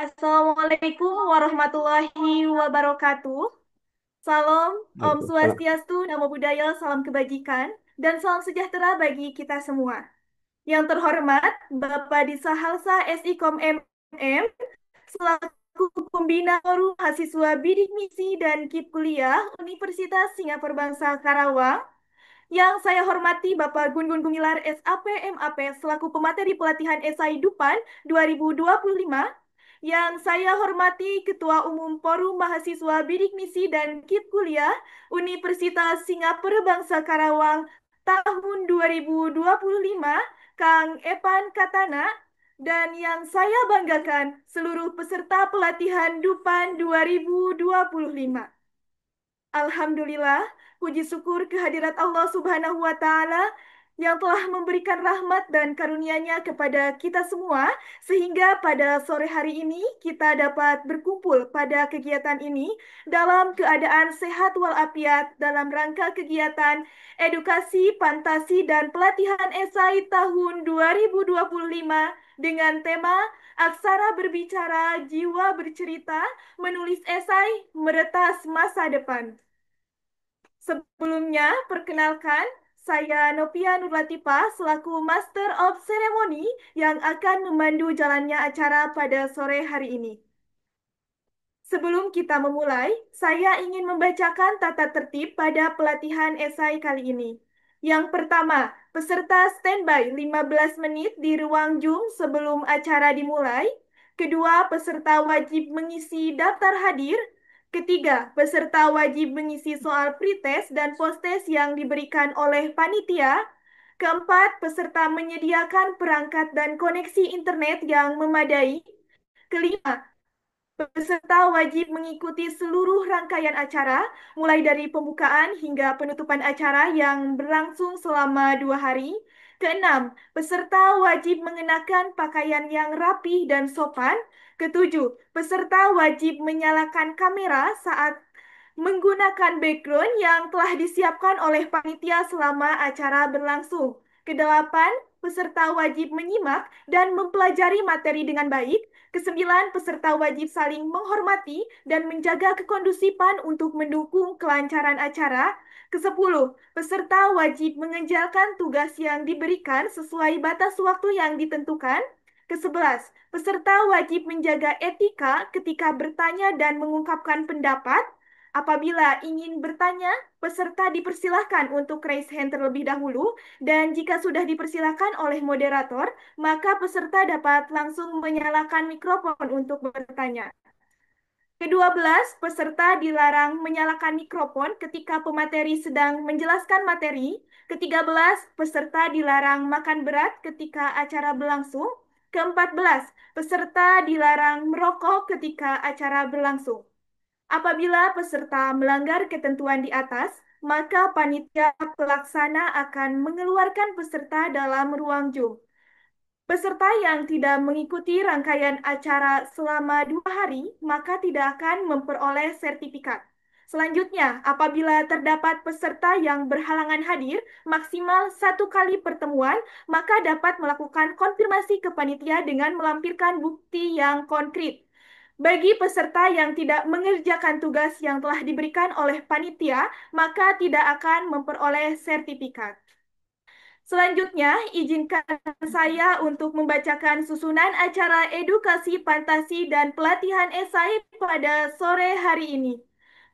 Assalamualaikum warahmatullahi wabarakatuh. Salam, Om Waalaikumsalam. Swastiastu, Namo Buddhaya, salam kebajikan, dan salam sejahtera bagi kita semua. Yang terhormat, Bapak Disa Halsa SIKOM MM, selaku Pembina Forum Mahasiswa Bidik Misi dan KIP Kuliah Universitas Singapura Bangsa Karawang, yang saya hormati Bapak Gun Gun Gumilar SAP MAP selaku pemateri pelatihan esai DUPAN 2025, yang saya hormati Ketua Umum Forum Mahasiswa Bidik Misi dan KIP Kuliah Universitas Singapura Bangsa Karawang tahun 2025, Kang Epan Katana, dan yang saya banggakan seluruh peserta pelatihan DUPAN 2025. Alhamdulillah, puji syukur kehadirat Allah Subhanahu wa Ta'ala yang telah memberikan rahmat dan karunia-Nya kepada kita semua, sehingga pada sore hari ini kita dapat berkumpul pada kegiatan ini dalam keadaan sehat walafiat dalam rangka kegiatan edukasi, fantasi, dan pelatihan esai tahun 2025 dengan tema Aksara Berbicara, Jiwa Bercerita, menulis esai, meretas masa depan. Sebelumnya, perkenalkan, saya Novia Nurlatifah selaku Master of Ceremony yang akan memandu jalannya acara pada sore hari ini. Sebelum kita memulai, saya ingin membacakan tata tertib pada pelatihan esai kali ini. Yang pertama, peserta standby 15 menit di ruang Zoom sebelum acara dimulai. Kedua, peserta wajib mengisi daftar hadir. Ketiga, peserta wajib mengisi soal pretest dan posttest yang diberikan oleh panitia. Keempat, peserta menyediakan perangkat dan koneksi internet yang memadai. Kelima, peserta wajib mengikuti seluruh rangkaian acara, mulai dari pembukaan hingga penutupan acara yang berlangsung selama 2 hari. Keenam, peserta wajib mengenakan pakaian yang rapi dan sopan. Ketujuh, peserta wajib menyalakan kamera saat menggunakan background yang telah disiapkan oleh panitia selama acara berlangsung. Kedelapan, peserta wajib menyimak dan mempelajari materi dengan baik. Kesembilan, peserta wajib saling menghormati dan menjaga kekondusifan untuk mendukung kelancaran acara. Kesepuluh, peserta wajib mengerjakan tugas yang diberikan sesuai batas waktu yang ditentukan. Kesebelas, peserta wajib menjaga etika ketika bertanya dan mengungkapkan pendapat. Apabila ingin bertanya, peserta dipersilahkan untuk raise hand terlebih dahulu, dan jika sudah dipersilahkan oleh moderator, maka peserta dapat langsung menyalakan mikrofon untuk bertanya. Kedua belas, peserta dilarang menyalakan mikrofon ketika pemateri sedang menjelaskan materi. Ketiga belas, peserta dilarang makan berat ketika acara berlangsung. Keempat belas, peserta dilarang merokok ketika acara berlangsung. Apabila peserta melanggar ketentuan di atas, maka panitia pelaksana akan mengeluarkan peserta dalam ruang Zoom. Peserta yang tidak mengikuti rangkaian acara selama 2 hari, maka tidak akan memperoleh sertifikat. Selanjutnya, apabila terdapat peserta yang berhalangan hadir maksimal 1 kali pertemuan, maka dapat melakukan konfirmasi ke panitia dengan melampirkan bukti yang konkret. Bagi peserta yang tidak mengerjakan tugas yang telah diberikan oleh panitia, maka tidak akan memperoleh sertifikat. Selanjutnya, izinkan saya untuk membacakan susunan acara edukasi fantasi dan pelatihan esai pada sore hari ini.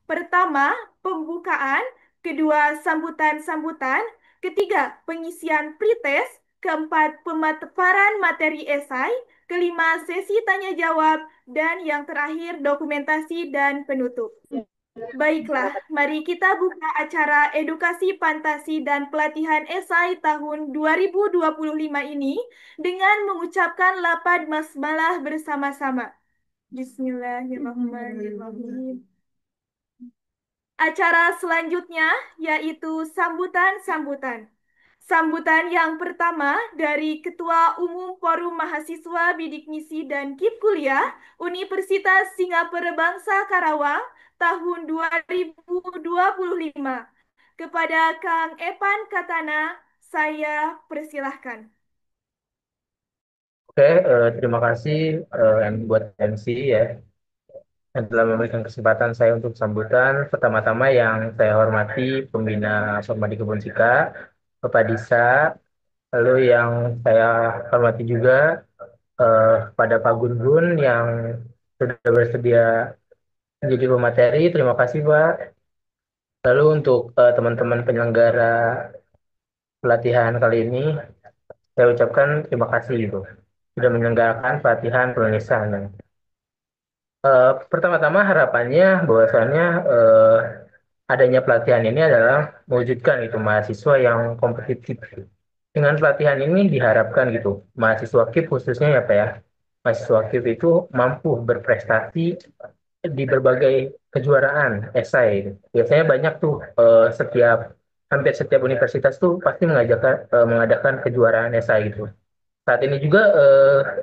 Pertama, pembukaan. Kedua, sambutan-sambutan. Ketiga, pengisian pretest. Keempat, pemaparan materi esai. Kelima, sesi tanya-jawab. Dan yang terakhir, dokumentasi dan penutup. Baiklah, mari kita buka acara edukasi fantasi dan pelatihan esai tahun 2025 ini dengan mengucapkan lapad basmalah bersama-sama. Bismillahirrahmanirrahim. Acara selanjutnya yaitu sambutan-sambutan. Sambutan yang pertama dari Ketua Umum Forum Mahasiswa Bidik Misi dan KIP Kuliah Universitas Singapura Bangsa Karawang tahun 2025. Kepada Kang Epan Katana, saya persilahkan. Oke, terima kasih yang buat MC ya, yang telah memberikan kesempatan saya untuk sambutan. Pertama-tama yang saya hormati Pembina Permadi Kebun Sika, Bapak Disa, lalu yang saya hormati juga pada Pak Gun-Gun yang sudah bersedia menjadi pemateri. Terima kasih Pak. Lalu untuk teman-teman penyelenggara pelatihan kali ini, saya ucapkan terima kasih gitu sudah menyelenggarakan pelatihan penulisan. Pertama-tama harapannya bahwasannya adanya pelatihan ini adalah mewujudkan itu mahasiswa yang kompetitif. Dengan pelatihan ini diharapkan gitu mahasiswa KIP khususnya ya Pak ya, mahasiswa KIP itu mampu berprestasi di berbagai kejuaraan esai. Biasanya banyak tuh hampir setiap universitas tuh pasti mengadakan kejuaraan esai gitu. Saat ini juga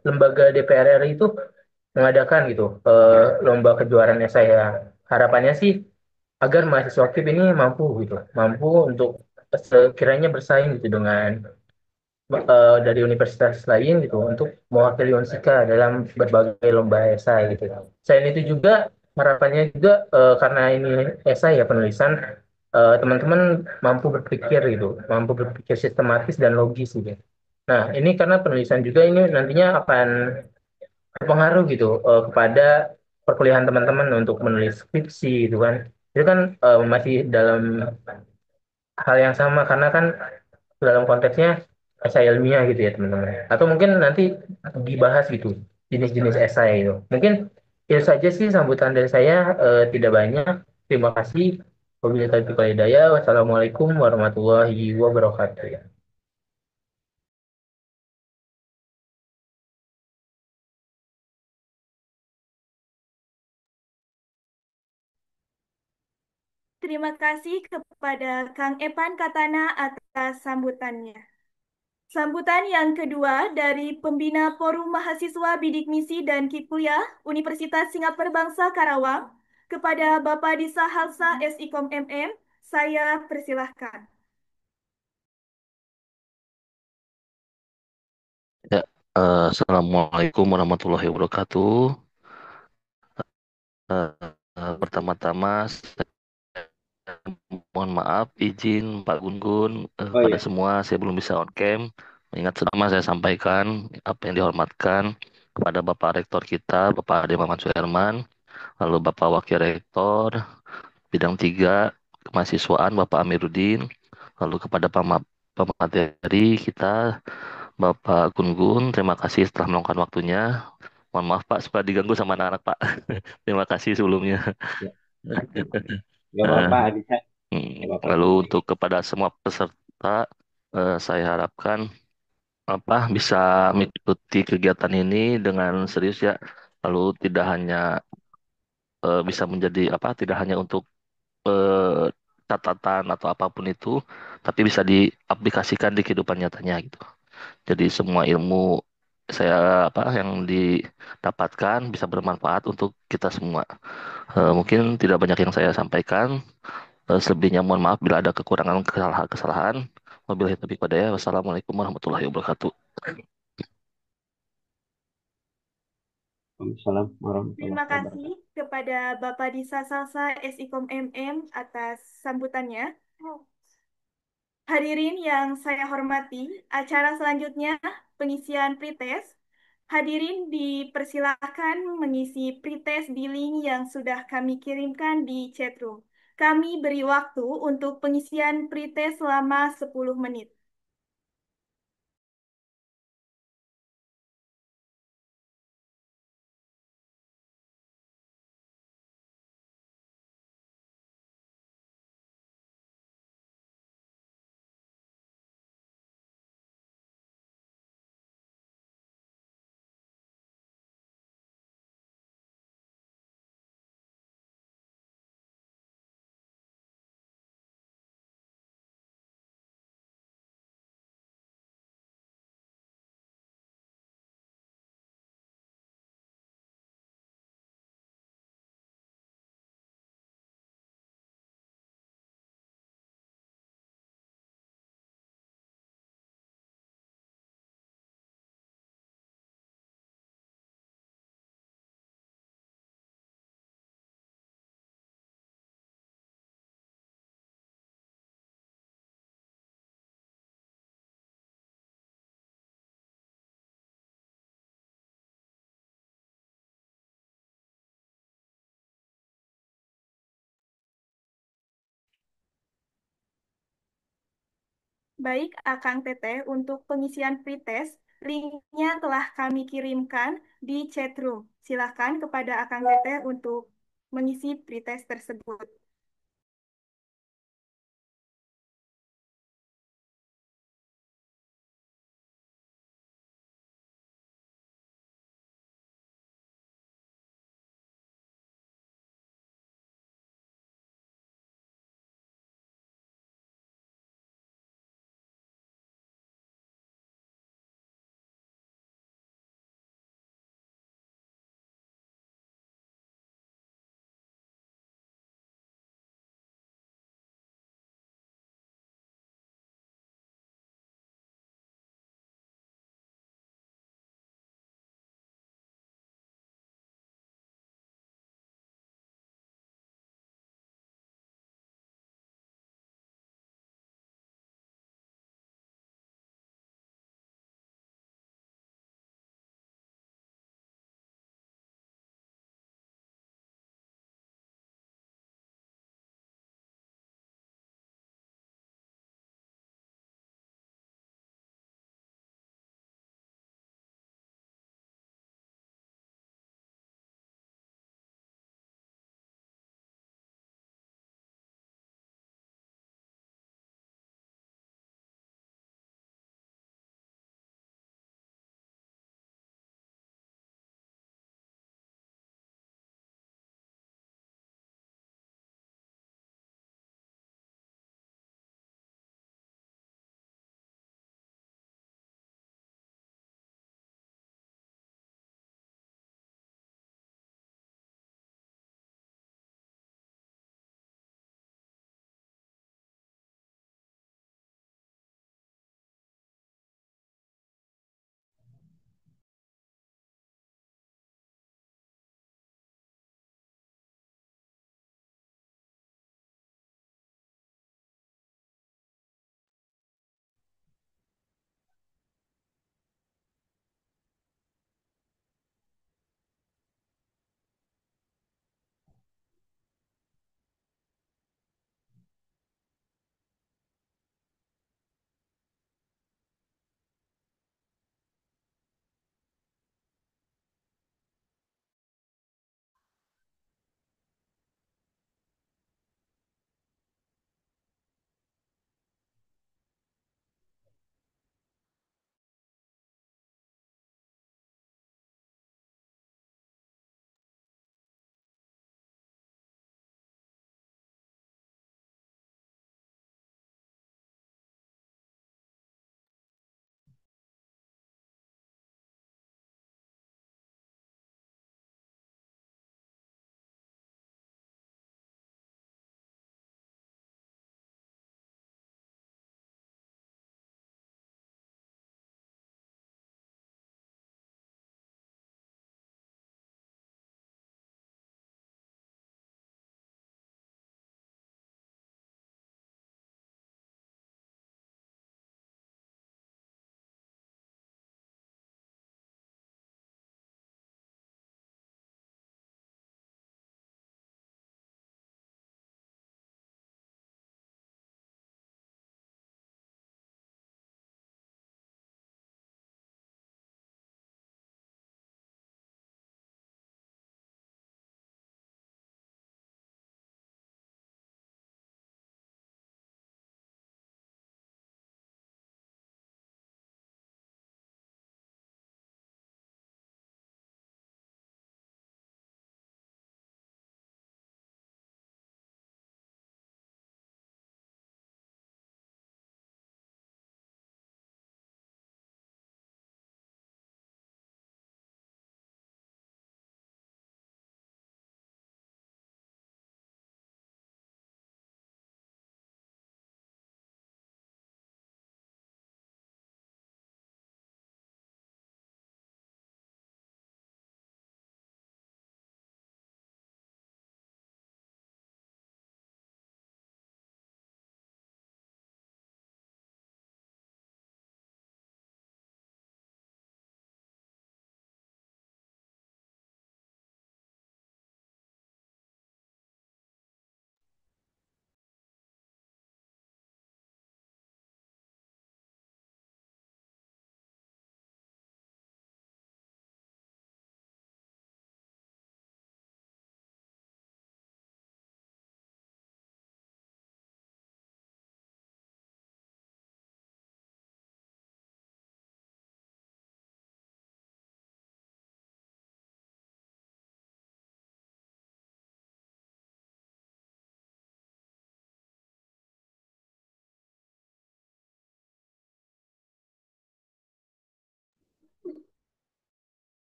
lembaga DPR RI itu mengadakan gitu lomba kejuaraan esai ya. Harapannya sih agar mahasiswa KIP ini mampu untuk sekiranya bersaing gitu dengan dari universitas lain gitu untuk mewakili Unsika dalam berbagai lomba esai gitu. Selain itu juga harapannya juga karena ini esai ya penulisan teman-teman mampu berpikir sistematis dan logis gitu. Nah, ini karena penulisan juga ini nantinya akan berpengaruh gitu kepada perkuliahan teman-teman untuk menulis skripsi gitu kan. Itu kan masih dalam hal yang sama karena kan dalam konteksnya esai ilmiah gitu ya teman-teman. Atau mungkin nanti dibahas gitu jenis-jenis esai itu. Mungkin itu saja sih sambutan dari saya tidak banyak. Terima kasih. Wabillahi taufiq wal hidayah. Wassalamualaikum warahmatullahi wabarakatuh. Terima kasih kepada Kang Epan Katana atas sambutannya. Sambutan yang kedua dari Pembina Forum Mahasiswa Bidik Misi dan Kipkuliah Universitas Singapura Bangsa Karawang kepada Bapak Disa Halsa SIKOM MM, saya persilahkan. Ya, Assalamualaikum warahmatullahi wabarakatuh. Eh, Pertama-tama saya mohon maaf izin Pak Gun-Gun Oh pada iya, semua saya belum bisa on cam. Mengingat selama saya sampaikan apa yang dihormatkan kepada Bapak Rektor kita, Bapak Ade Maman Suherman, lalu Bapak Wakil Rektor bidang 3 kemahasiswaan Bapak Amiruddin, lalu kepada pemateri kita Bapak Gun-Gun, terima kasih telah meluangkan waktunya. Mohon maaf Pak, suka diganggu sama anak-anak Pak. Terima kasih sebelumnya. ya, nggak Eh, apa-apa, bisa, nggak apa-apa. Lalu untuk kepada semua peserta, saya harapkan apa bisa mengikuti kegiatan ini dengan serius ya. Lalu tidak hanya bisa menjadi apa, tidak hanya untuk eh, catatan atau apapun itu, tapi bisa diaplikasikan di kehidupan nyatanya gitu. Jadi semua ilmu saya apa yang didapatkan bisa bermanfaat untuk kita semua. Mungkin tidak banyak yang saya sampaikan. Selebihnya mohon maaf bila ada kekurangan kesalahan-kesalahan. Wabillahi taufiq walhidayah. Wassalamualaikum warahmatullahi wabarakatuh. Waalaikumsalam Terima warahmatullahi kasih wabarakatuh. kepada Bapak Disa Salsa SIKOM MM atas sambutannya. Hadirin yang saya hormati, acara selanjutnya pengisian pretest. Hadirin dipersilakan mengisi pretest di link yang sudah kami kirimkan di chatroom. Kami beri waktu untuk pengisian pretest selama 10 menit. Baik, Akang Teteh, untuk pengisian pretest, linknya telah kami kirimkan di chat room. Silakan kepada Akang Teteh untuk mengisi pretest tersebut.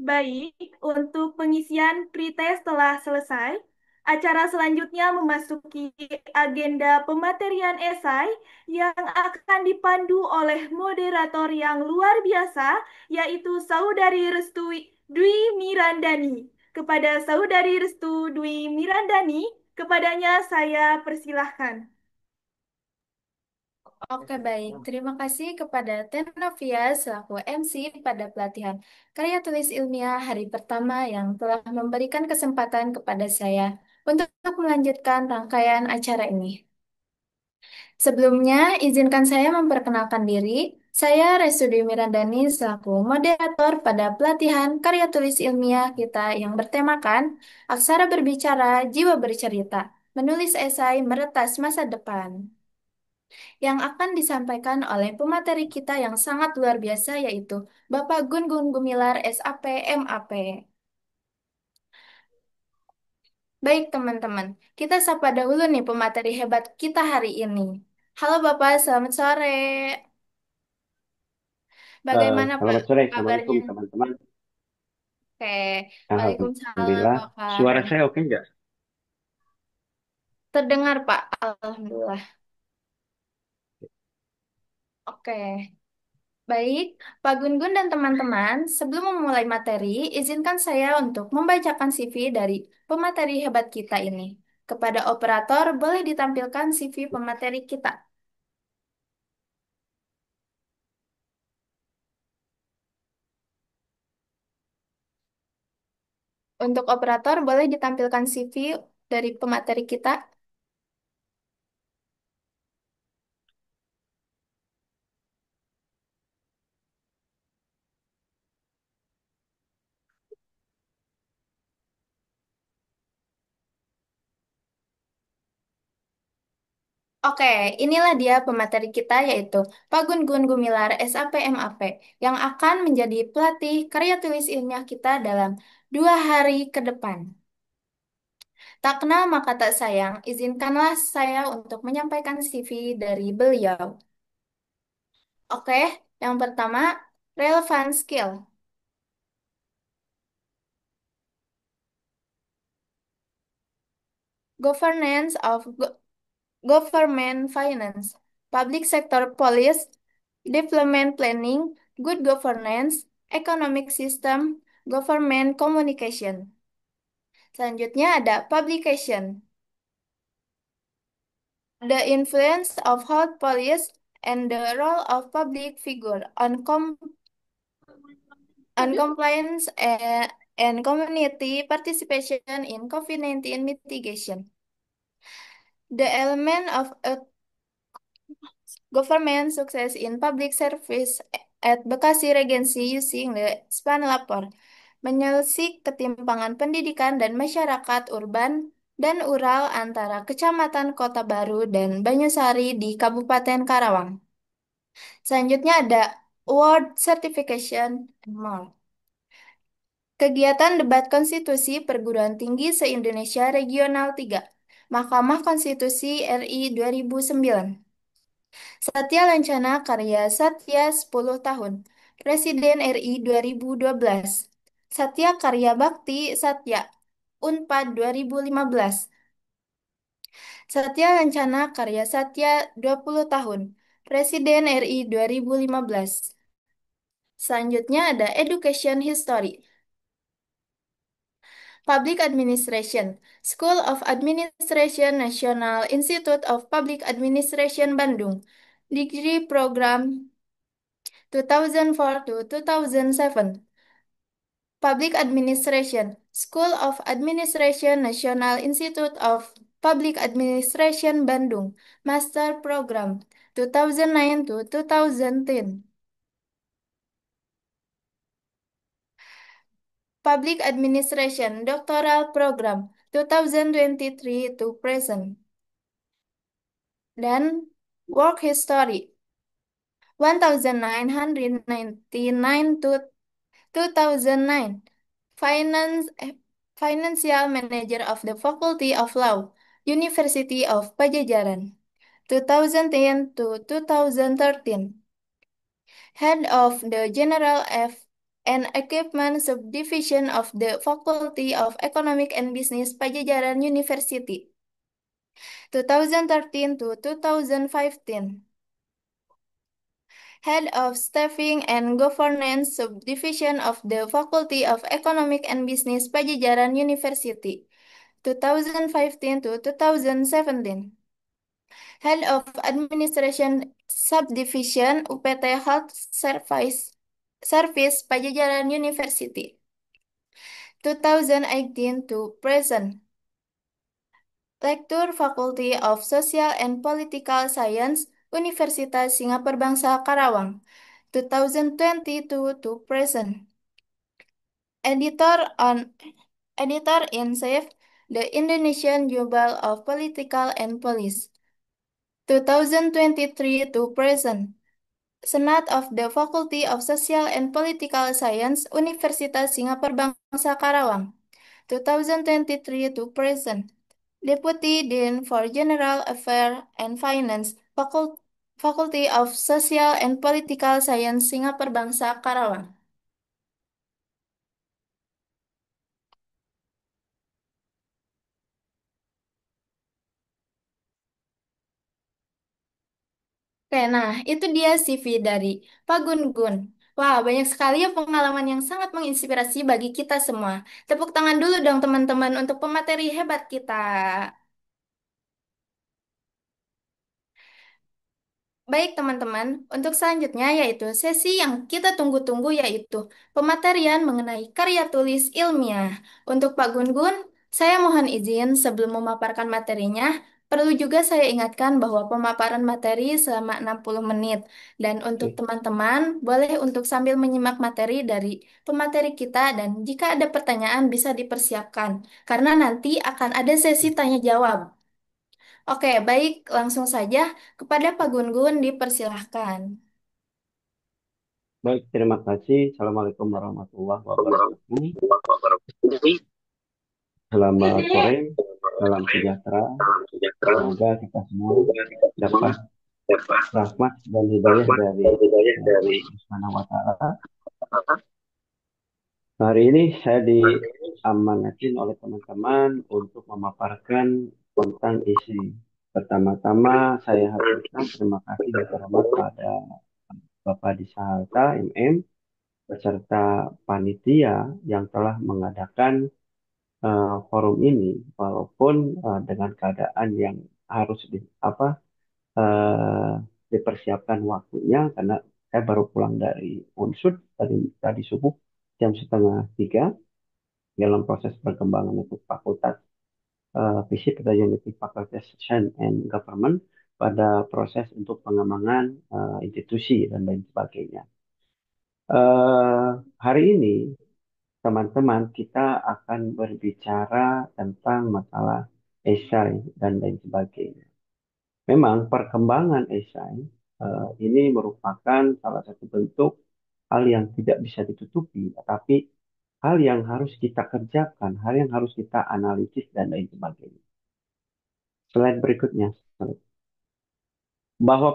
Baik, untuk pengisian pretest telah selesai. Acara selanjutnya memasuki agenda pematerian esai yang akan dipandu oleh moderator yang luar biasa, yaitu Saudari Restu Dwi Mirandani. Kepada Saudari Restu Dwi Mirandani, kepadanya saya persilahkan. Oke, baik. Terima kasih kepada Tenovia selaku MC pada pelatihan karya tulis ilmiah hari pertama yang telah memberikan kesempatan kepada saya untuk melanjutkan rangkaian acara ini. Sebelumnya, izinkan saya memperkenalkan diri. Saya Resudi Mirandani selaku moderator pada pelatihan karya tulis ilmiah kita yang bertemakan Aksara Berbicara, Jiwa Bercerita, menulis esai meretas masa depan yang akan disampaikan oleh pemateri kita yang sangat luar biasa yaitu Bapak Gun Gun Gumilar SAP MAP. Baik teman-teman, kita sapa dahulu nih pemateri hebat kita hari ini. Halo Bapak, selamat sore. Bagaimana Pak Selamat sore, Assalamualaikum kabarnya? teman-teman. Oke, Waalaikumsalam Alhamdulillah. Pak Suara Farhan. saya oke nggak? Terdengar Pak, Alhamdulillah. Oke. Baik, Pak Gun-Gun dan teman-teman, sebelum memulai materi, izinkan saya untuk membacakan CV dari pemateri hebat kita ini. Kepada operator, boleh ditampilkan CV pemateri kita. Untuk operator, boleh ditampilkan CV dari pemateri kita. Oke, inilah dia pemateri kita yaitu Pak Gun-Gun Gumilar SAP MAP yang akan menjadi pelatih karya tulis ilmiah kita dalam 2 hari ke depan. Tak kenal maka tak sayang, izinkanlah saya untuk menyampaikan CV dari beliau. Oke, yang pertama, relevant skill, governance of government finance, public sector policy, development planning, good governance, economic system, government communication. Selanjutnya ada publication, the influence of health policy and the role of public figure on compliance and community participation in COVID-19 mitigation. The element of a government success in public service at Bekasi Regency using the span lapor. Menyelesaikan ketimpangan pendidikan dan masyarakat urban dan ural antara Kecamatan Kota Baru dan Banyusari di Kabupaten Karawang. Selanjutnya ada award certification and more. Kegiatan debat konstitusi perguruan tinggi se-Indonesia Regional 3, Mahkamah Konstitusi RI 2009. Satya Lancana Karya Satya 10 tahun, Presiden RI 2012. Satya Karya Bakti Satya, Unpad 2015. Satya Lancana Karya Satya 20 tahun, Presiden RI 2015. Selanjutnya ada Education History. Public Administration, School of Administration National Institute of Public Administration Bandung, Degree Program 2004 to 2007. Public Administration, School of Administration National Institute of Public Administration Bandung, Master Program 2009 to 2010. Public Administration Doctoral Program 2023 to present. Dan Work History 1999 to 2009. Finance, Financial Manager of the Faculty of Law, University of Pajajaran 2010 to 2013. Head of the General and Equipment Subdivision of the Faculty of Economic and Business Pajajaran University, 2013 to 2015. Head of Staffing and Governance Subdivision of the Faculty of Economic and Business Pajajaran University, 2015 to 2017. Head of Administration Subdivision UPT Health Service Pajajaran University, 2018 to present. Lektur Faculty of Social and Political Science Universitas Singapura Bangsa Karawang, 2022 to present. Editor on Editor-in-Chief, The Indonesian Journal of Political and Policy, 2023 to present. Senate of the Faculty of Social and Political Science Universitas Singapura Bangsa Karawang, 2023 to present. Deputy Dean for General Affairs and Finance, Faculty of Social and Political Science Singapura Bangsa Karawang. Oke, nah itu dia CV dari Pak Gun-Gun. Wah, banyak sekali ya pengalaman yang sangat menginspirasi bagi kita semua. Tepuk tangan dulu dong teman-teman untuk pemateri hebat kita. Baik teman-teman, untuk selanjutnya yaitu sesi yang kita tunggu-tunggu yaitu pematerian mengenai karya tulis ilmiah. Untuk Pak Gun-Gun, saya mohon izin sebelum memaparkan materinya, perlu juga saya ingatkan bahwa pemaparan materi selama 60 menit. Dan untuk Oke, teman-teman, boleh untuk sambil menyimak materi dari pemateri kita dan jika ada pertanyaan bisa dipersiapkan. Karena nanti akan ada sesi tanya jawab. Oke, baik, langsung saja kepada Pak Gun-Gun dipersilahkan. baik, terima kasih. Assalamualaikum warahmatullahi wabarakatuh. Selamat sore, salam sejahtera. Semoga kita semua dapat rahmat dan hidayah dari Allah Subhanahu wa Ta'ala. Hari ini saya diamanatin oleh teman-teman untuk memaparkan tentang isi. Pertama-tama saya haturkan terima kasih dan hormat pada Bapak Disahalta MM beserta panitia yang telah mengadakan forum ini, walaupun dengan keadaan yang harus eh, dipersiapkan waktunya karena saya baru pulang dari Unsud tadi subuh jam setengah tiga dalam proses perkembangan untuk Fakultas FISIP atau Unity Faculty Science and Government pada proses untuk pengembangan institusi dan lain sebagainya. Eh, Hari ini teman-teman kita akan berbicara tentang masalah esai dan lain sebagainya. Memang perkembangan esai ini merupakan salah satu bentuk hal yang tidak bisa ditutupi, tetapi hal yang harus kita kerjakan, hal yang harus kita analisis dan lain sebagainya. Slide berikutnya, bahwa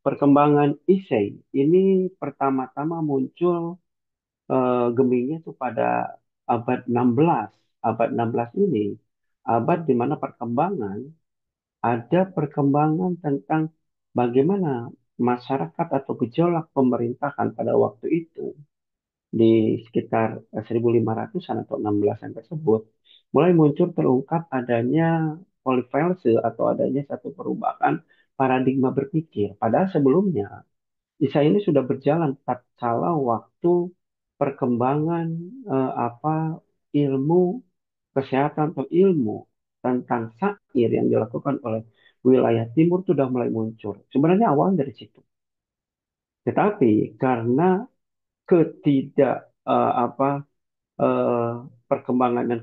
perkembangan esai ini pertama-tama muncul gemingnya itu pada abad 16. Abad 16 ini abad di mana ada perkembangan tentang bagaimana masyarakat atau gejolak pemerintahan pada waktu itu di sekitar 1500-an atau 16-an tersebut mulai muncul terungkap adanya polifailse atau adanya satu perubahan paradigma berpikir. Padahal sebelumnya Isa ini sudah berjalan tatkala waktu perkembangan ilmu kesehatan atau ilmu tentang syair yang dilakukan oleh wilayah timur itu sudah mulai muncul. Sebenarnya awal dari situ. Tetapi karena ketidak eh, perkembangan dan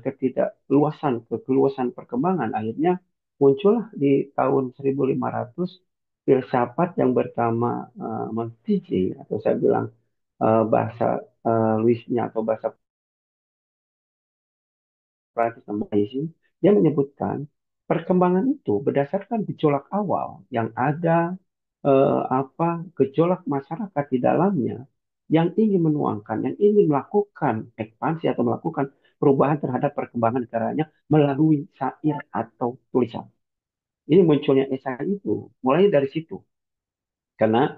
keluasan perkembangan akhirnya muncullah di tahun 1500 filsafat yang bernama Montaigne atau saya bilang bahasa Luisnya atau bahasa Prancis namanya dia menyebutkan perkembangan itu berdasarkan gejolak awal yang ada gejolak masyarakat di dalamnya yang ingin menuangkan, yang ingin melakukan ekspansi atau melakukan perubahan terhadap perkembangan negaranya melalui syair atau tulisan. Ini munculnya esai itu mulai dari situ. Karena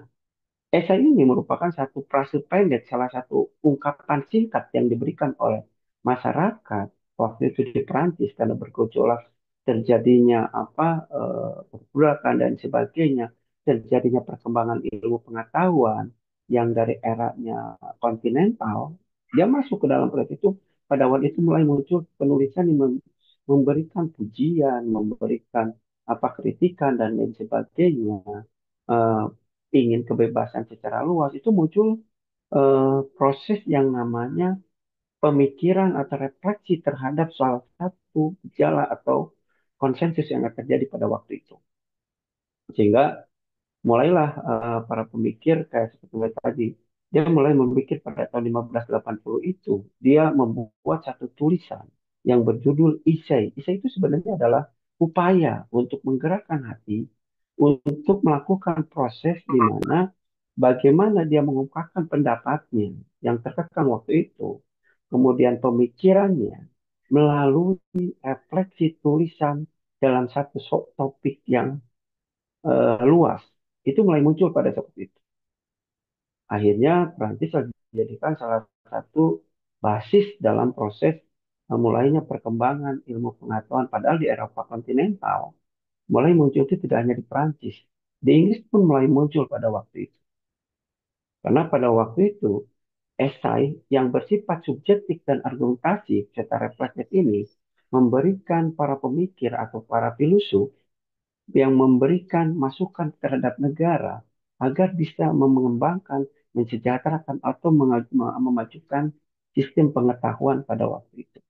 esai ini merupakan satu frase pendek, salah satu ungkapan singkat yang diberikan oleh masyarakat waktu itu di Perancis karena bergejolak terjadinya perbudakan dan sebagainya, terjadinya perkembangan ilmu pengetahuan yang dari eranya kontinental, dia masuk ke dalam proyek itu. Pada waktu itu mulai muncul penulisan yang memberikan pujian, memberikan kritikan dan lain sebagainya. Eh, Ingin kebebasan secara luas, itu muncul proses yang namanya pemikiran atau refleksi terhadap salah satu gejala atau konsensus yang akan terjadi pada waktu itu. Sehingga mulailah para pemikir kayak seperti tadi, dia mulai memikir pada tahun 1580 itu, dia membuat satu tulisan yang berjudul Isai. Isai itu sebenarnya adalah upaya untuk menggerakkan hati, untuk melakukan proses di mana bagaimana dia mengungkapkan pendapatnya yang terkekang waktu itu, kemudian pemikirannya melalui refleksi tulisan dalam satu topik yang luas. Itu mulai muncul pada saat itu. Akhirnya Prancis dijadikan salah satu basis dalam proses mulainya perkembangan ilmu pengetahuan. Padahal di Eropa kontinental mulai muncul itu tidak hanya di Prancis. Di Inggris pun mulai muncul pada waktu itu. Karena pada waktu itu esai yang bersifat subjektif dan argumentatif serta reflektif ini memberikan para pemikir atau para filosof yang memberikan masukan terhadap negara agar bisa mengembangkan, mensejahterakan atau memajukan sistem pengetahuan pada waktu itu.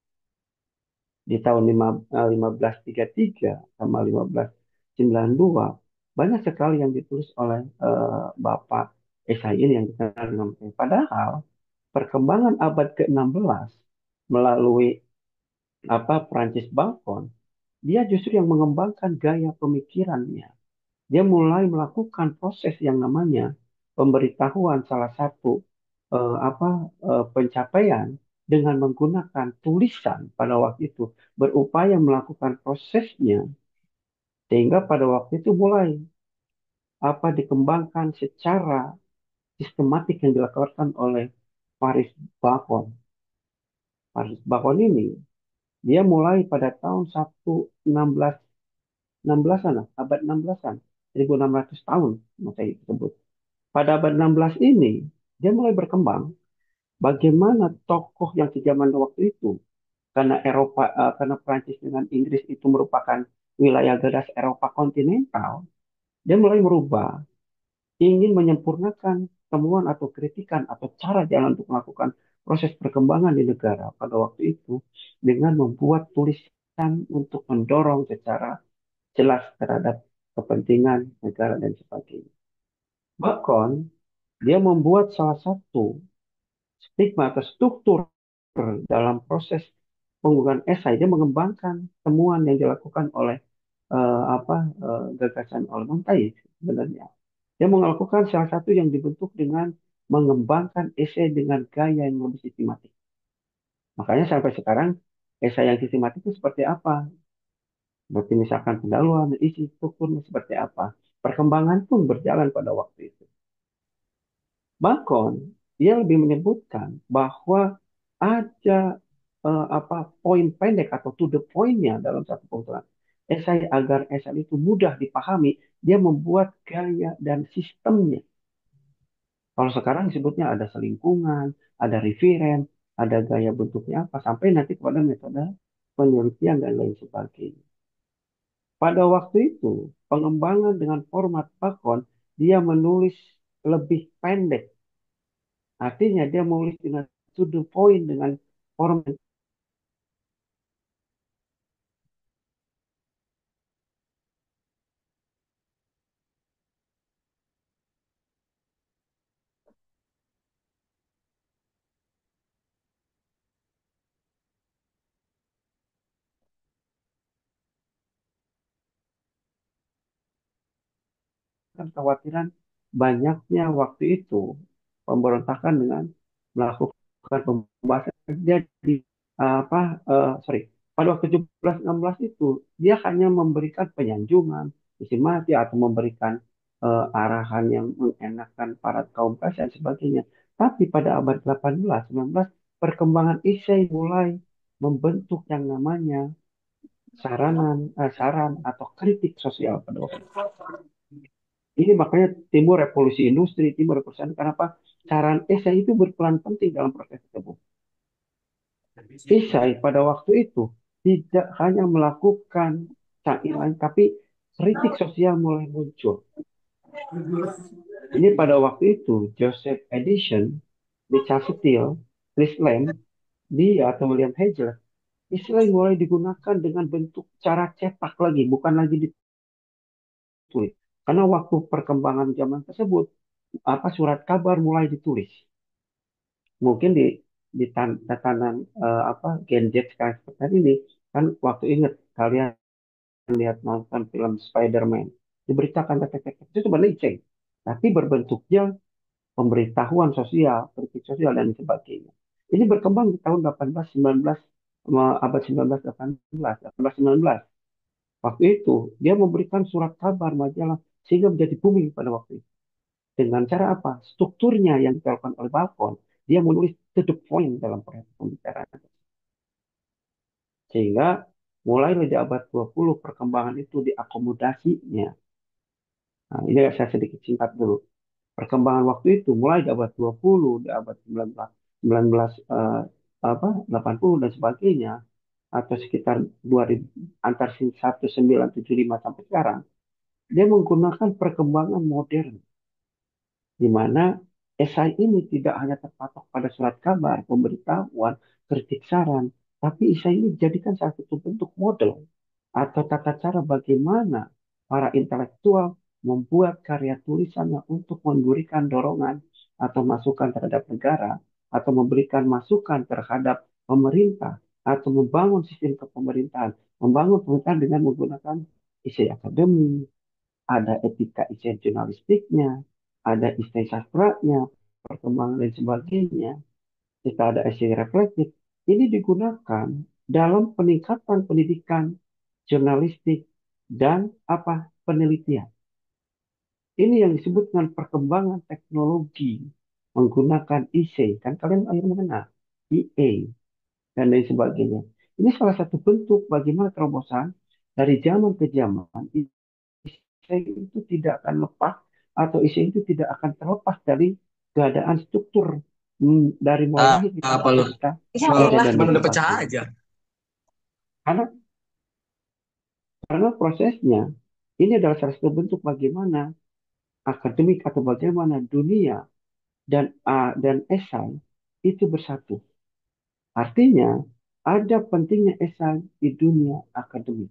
Di tahun 1533 sama 1592 banyak sekali yang ditulis oleh Bapak Esai ini yang dikenal dengan padahal perkembangan abad ke-16 melalui Prancis Bacon, dia justru yang mengembangkan gaya pemikirannya. Dia mulai melakukan proses yang namanya pemberitahuan salah satu pencapaian dengan menggunakan tulisan pada waktu itu, berupaya melakukan prosesnya sehingga pada waktu itu mulai dikembangkan secara sistematik yang dilakukan oleh Paris Bacon. Paris Bacon ini dia mulai pada tahun 1616-an, abad 16-an, 1600 tahun, saya sebut. Pada abad 16 ini, dia mulai berkembang bagaimana tokoh yang sejaman waktu itu, karena karena Prancis dengan Inggris itu merupakan wilayah gadas Eropa kontinental, dia mulai merubah, ingin menyempurnakan temuan atau kritikan atau cara jalan untuk melakukan proses perkembangan di negara pada waktu itu dengan membuat tulisan untuk mendorong secara jelas terhadap kepentingan negara dan sebagainya. Bahkan dia membuat salah satu stigma atau struktur dalam proses pembukaan esai. Dia mengembangkan temuan yang dilakukan oleh gagasan oleh Montague sebenarnya. Dia melakukan salah satu yang dibentuk dengan mengembangkan esai dengan gaya yang lebih sistematik. Makanya sampai sekarang esai yang sistematik itu seperti apa? Seperti misalkan pendahuluan, isi, strukturnya seperti apa? Perkembangan pun berjalan pada waktu itu. Bahkan dia lebih menyebutkan bahwa ada poin pendek atau to the point-nya dalam satu pengetahuan. Esai agar esai itu mudah dipahami, dia membuat gaya dan sistemnya. Kalau sekarang disebutnya ada selingkungan, ada referen, ada gaya bentuknya apa, sampai nanti kepada metode penelitian dan lain sebagainya. Pada waktu itu, pengembangan dengan format Bacon, dia menulis lebih pendek. Artinya dia menulis dengan to the point dengan format kekhawatiran banyaknya waktu itu. pemberontakan dengan melakukan pembahasan. Jadi sorry, pada waktu 1716 itu dia hanya memberikan penyanjungan, isi mati atau memberikan arahan yang mengenakan para kaum kaisa dan sebagainya. Tapi pada abad 18, 19 perkembangan isai mulai membentuk yang namanya saran atau kritik sosial pada waktu itu. Ini makanya timbul revolusi industri, timbul revolusi kenapa? Saran esai itu berperan penting dalam proses tersebut. Esai pada waktu itu tidak hanya melakukan cairan, tapi kritik sosial mulai muncul. Ini pada waktu itu Joseph Edison, Richard Steele, Chris Lamb, dia atau William Hegel, istilah mulai digunakan dengan bentuk cara cetak lagi, bukan lagi ditulis. Karena waktu perkembangan zaman tersebut, surat kabar mulai ditulis. Mungkin di tatanan gadget sekarang seperti ini, kan waktu ingat kalian lihat nonton film Spider-Man, diberitakan itu sebenarnya iceng, tapi berbentuknya pemberitahuan sosial, kritik sosial dan sebagainya. Ini berkembang di tahun 18, 19, abad 19, 18, 18, 19. Waktu itu dia memberikan surat kabar majalah sehingga menjadi booming pada waktu itu. Dengan cara apa? Strukturnya yang dilakukan oleh Bacon, dia menulis to the point dalam proses pembicaraan. Sehingga mulai di abad 20 perkembangan itu diakomodasinya. Nah, ini saya sedikit singkat dulu. Perkembangan waktu itu mulai di abad 20, di abad 19, 19 80 dan sebagainya atau sekitar 2000 antar 1975 sampai sekarang dia menggunakan perkembangan modern di mana esai ini tidak hanya terpatok pada surat kabar, pemberitahuan, kritik saran, tapi esai ini dijadikan salah satu bentuk model atau tata cara bagaimana para intelektual membuat karya tulisannya untuk memberikan dorongan atau masukan terhadap negara atau memberikan masukan terhadap pemerintah atau membangun sistem kepemerintahan, membangun pemerintahan dengan menggunakan isi akademi, ada etika isi jurnalistiknya, ada isi sastranya, perkembangan dan sebagainya. Kita ada essay reflektif. Ini digunakan dalam peningkatan pendidikan jurnalistik dan penelitian. Ini yang disebut dengan perkembangan teknologi menggunakan IC. Kan kalian akhirnya mengenal EA dan lain sebagainya. Ini salah satu bentuk bagaimana terobosan dari zaman ke zaman. IC itu tidak akan lepas atau IC itu tidak akan terlepas dari keadaan struktur dari mulai lahir kita Apa lu? sampai kita Ya ada Allah, dan cuman lain udah pecah sebagainya. aja. Karena prosesnya ini adalah salah satu bentuk bagaimana akademik atau bagaimana dunia dan esai itu bersatu. Artinya ada pentingnya esai di dunia akademik.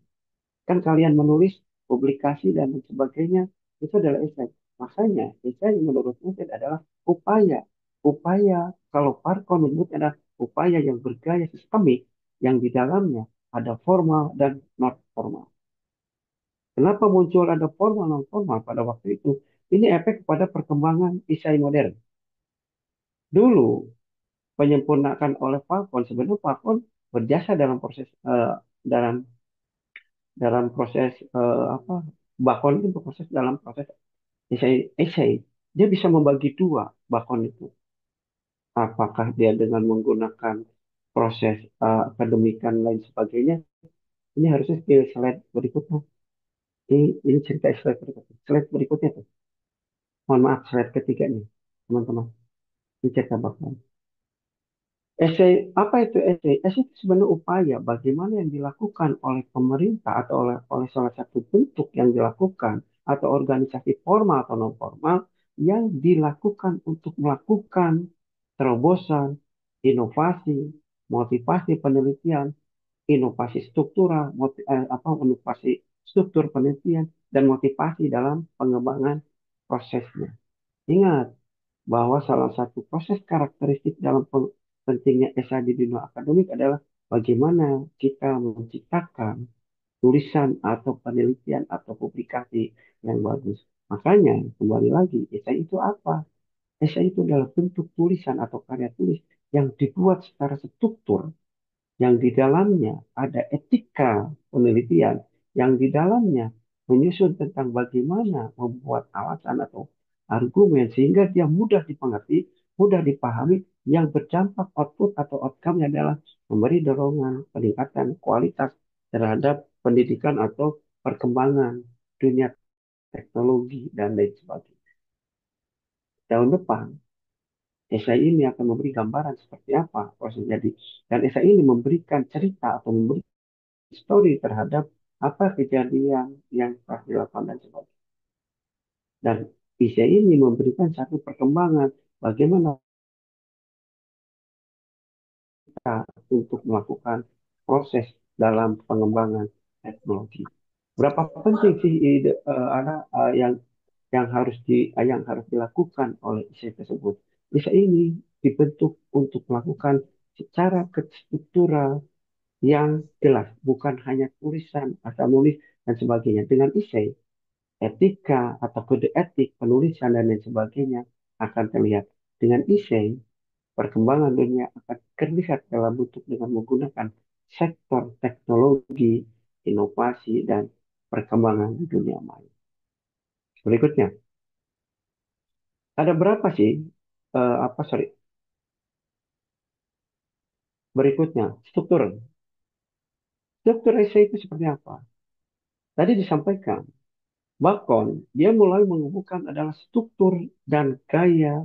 Kan kalian menulis publikasi dan sebagainya itu adalah esai. Makanya esai menurut saya adalah upaya. Upaya kalau Parko menyebut adalah upaya yang bergaya sistemik yang di dalamnya ada formal dan non formal. Kenapa muncul ada formal non formal pada waktu itu? Ini efek pada perkembangan esai modern. Dulu penyempurnaan oleh Falcon, sebenarnya Falcon berjasa dalam proses dalam dalam proses Bacon itu berproses dalam proses essay. Dia bisa membagi dua Bacon itu. Apakah dia dengan menggunakan proses akademikan lain sebagainya? Ini harusnya di slide berikutnya. Ini cerita slide berikutnya. Slide berikutnya tuh. Mohon maaf, slide ketiga nih, teman-teman. Ini cerita Bacon. Essay, apa itu essay? Essay itu sebenarnya upaya bagaimana yang dilakukan oleh pemerintah atau oleh salah satu bentuk yang dilakukan atau organisasi formal atau non formal yang dilakukan untuk melakukan terobosan, inovasi, motivasi penelitian, inovasi struktural, inovasi struktur penelitian dan motivasi dalam pengembangan prosesnya. Ingat, bahwa salah satu proses karakteristik dalam pentingnya esai di dunia akademik adalah bagaimana kita menciptakan tulisan atau penelitian atau publikasi yang bagus. Makanya, kembali lagi, esai itu apa? esai itu adalah bentuk tulisan atau karya tulis yang dibuat secara struktur, yang di dalamnya ada etika penelitian, yang di dalamnya menyusun tentang bagaimana membuat alasan atau argumen sehingga dia mudah dipengerti, mudah dipahami, yang berdampak output atau outcome-nya adalah memberi dorongan peningkatan kualitas terhadap pendidikan atau perkembangan dunia teknologi dan lain sebagainya. Tahun depan, esai ini akan memberi gambaran seperti apa proses jadi, dan esai ini memberikan cerita atau memberi story terhadap apa kejadian yang telah dilakukan dan sebagainya. Dan esai ini memberikan satu perkembangan bagaimana kita untuk melakukan proses dalam pengembangan teknologi. Berapa penting sih ada yang harus dilakukan oleh esai tersebut. Esai ini dibentuk untuk melakukan secara struktural yang jelas, bukan hanya tulisan asal nulis dan sebagainya. Dengan esai, etika atau kode etik penulisan dan lain sebagainya akan terlihat. Dengan esai, perkembangan dunia akan terlihat dalam bentuk dengan menggunakan sektor teknologi, inovasi, dan perkembangan di dunia maya. Berikutnya, ada berapa sih? Sorry. Berikutnya, struktur. Struktur esai itu seperti apa? Tadi disampaikan, Bacon, dia mulai menghubungkan adalah struktur dan gaya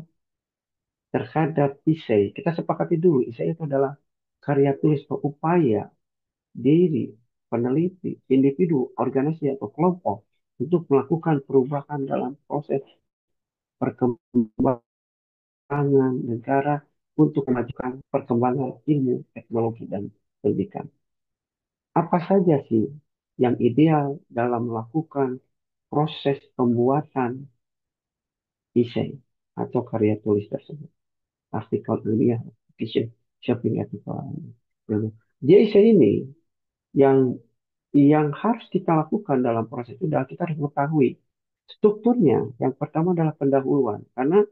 terhadap esai. Kita sepakati dulu, esai itu adalah karya tulis atau upaya diri, peneliti, individu, organisasi, atau kelompok untuk melakukan perubahan dalam proses perkembangan negara untuk memajukan perkembangan ilmu, teknologi, dan pendidikan. Apa saja sih yang ideal dalam melakukan proses pembuatan esai atau karya tulis tersebut? Artikel ilmiah, fiction, shopping artikel. Jadi esai ini yang harus kita lakukan dalam proses itu adalah kita harus mengetahui strukturnya. Yang pertama adalah pendahuluan. Karena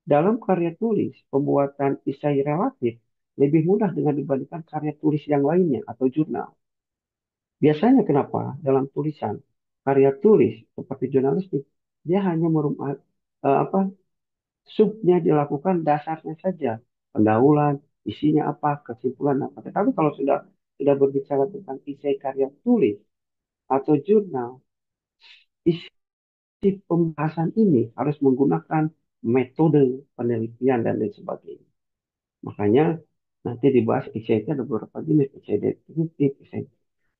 dalam karya tulis, pembuatan esai relatif lebih mudah dengan dibandingkan karya tulis yang lainnya atau jurnal. Biasanya kenapa? Dalam tulisan, karya tulis seperti jurnalistik, dia hanya apa subnya dilakukan dasarnya saja. Pendahuluan, isinya apa, kesimpulan apa. Tetapi kalau sudah berbicara tentang esai karya tulis atau jurnal, isi pembahasan ini harus menggunakan metode penelitian dan lain sebagainya. Makanya nanti dibahas esai itu ada beberapa jenis, esai deskriptif,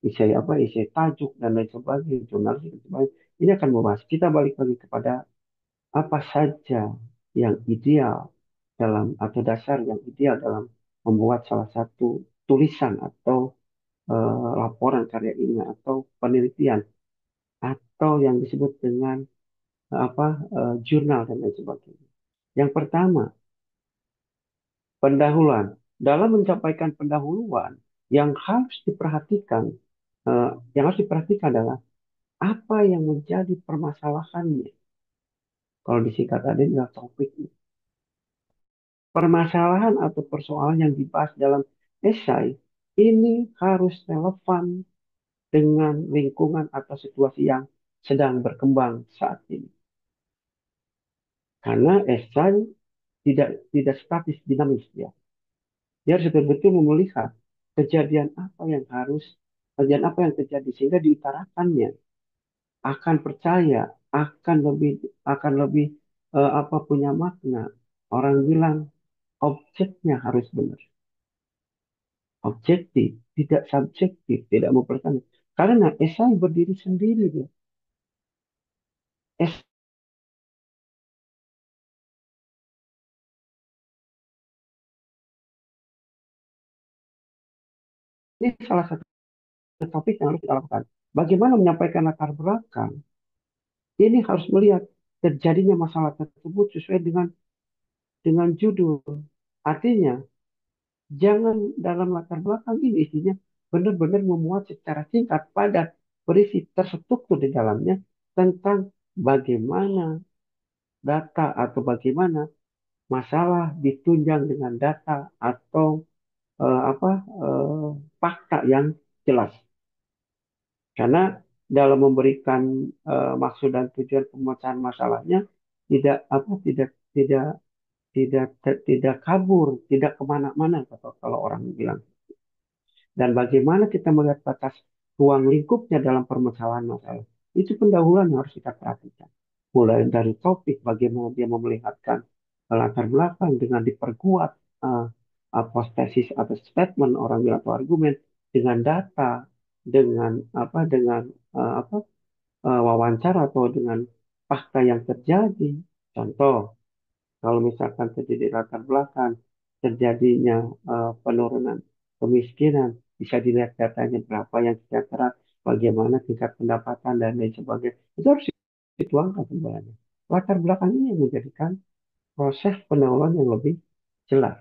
esai tajuk dan lain sebagainya, jurnalistik dan sebagainya. Ini akan membahas. Kita balik lagi kepada apa saja yang ideal dalam atau dasar yang ideal dalam membuat salah satu tulisan atau laporan karya ilmiah atau penelitian atau yang disebut dengan jurnal dan lain sebagainya. Yang pertama, pendahuluan. Dalam menyampaikan pendahuluan, yang harus diperhatikan, adalah apa yang menjadi permasalahannya. Kalau disingkat ada adalah topik. Permasalahan atau persoalan yang dibahas dalam esai ini harus relevan dengan lingkungan atau situasi yang sedang berkembang saat ini. Karena esai tidak statis dinamis ya. Dia harus betul-betul melihat kejadian apa yang terjadi sehingga diutarakannya akan percaya, akan lebih punya makna. Orang bilang objeknya harus benar, objektif, tidak subjektif, tidak mempertahankan. Karena esai berdiri sendiri dia. Esai ini salah satu topik yang harus kita lakukan. Bagaimana menyampaikan latar belakang? Ini harus melihat terjadinya masalah tersebut sesuai dengan judul. Artinya, jangan dalam latar belakang ini isinya benar-benar memuat secara singkat padat berisi terstruktur di dalamnya tentang bagaimana data atau bagaimana masalah ditunjang dengan data atau apa fakta yang jelas. Karena dalam memberikan maksud dan tujuan pemecahan masalahnya tidak tidak kabur, tidak kemana-mana kalau orang bilang. Dan bagaimana kita melihat batas ruang lingkupnya dalam permasalahan masalah. Itu pendahuluan yang harus kita perhatikan. Mulai dari topik, bagaimana dia memelihatkan latar belakang dengan diperkuat uh, apostesis atau statement orang bilang atau argumen dengan data, dengan wawancara atau dengan fakta yang terjadi. Contoh, kalau misalkan terjadi latar belakang, terjadinya penurunan kemiskinan, bisa dilihat datanya berapa yang sejahtera, bagaimana tingkat pendapatan dan lain sebagainya. Itu harus dituangkan sebenarnya. Latar belakang ini yang menjadikan proses pendahuluan yang lebih jelas.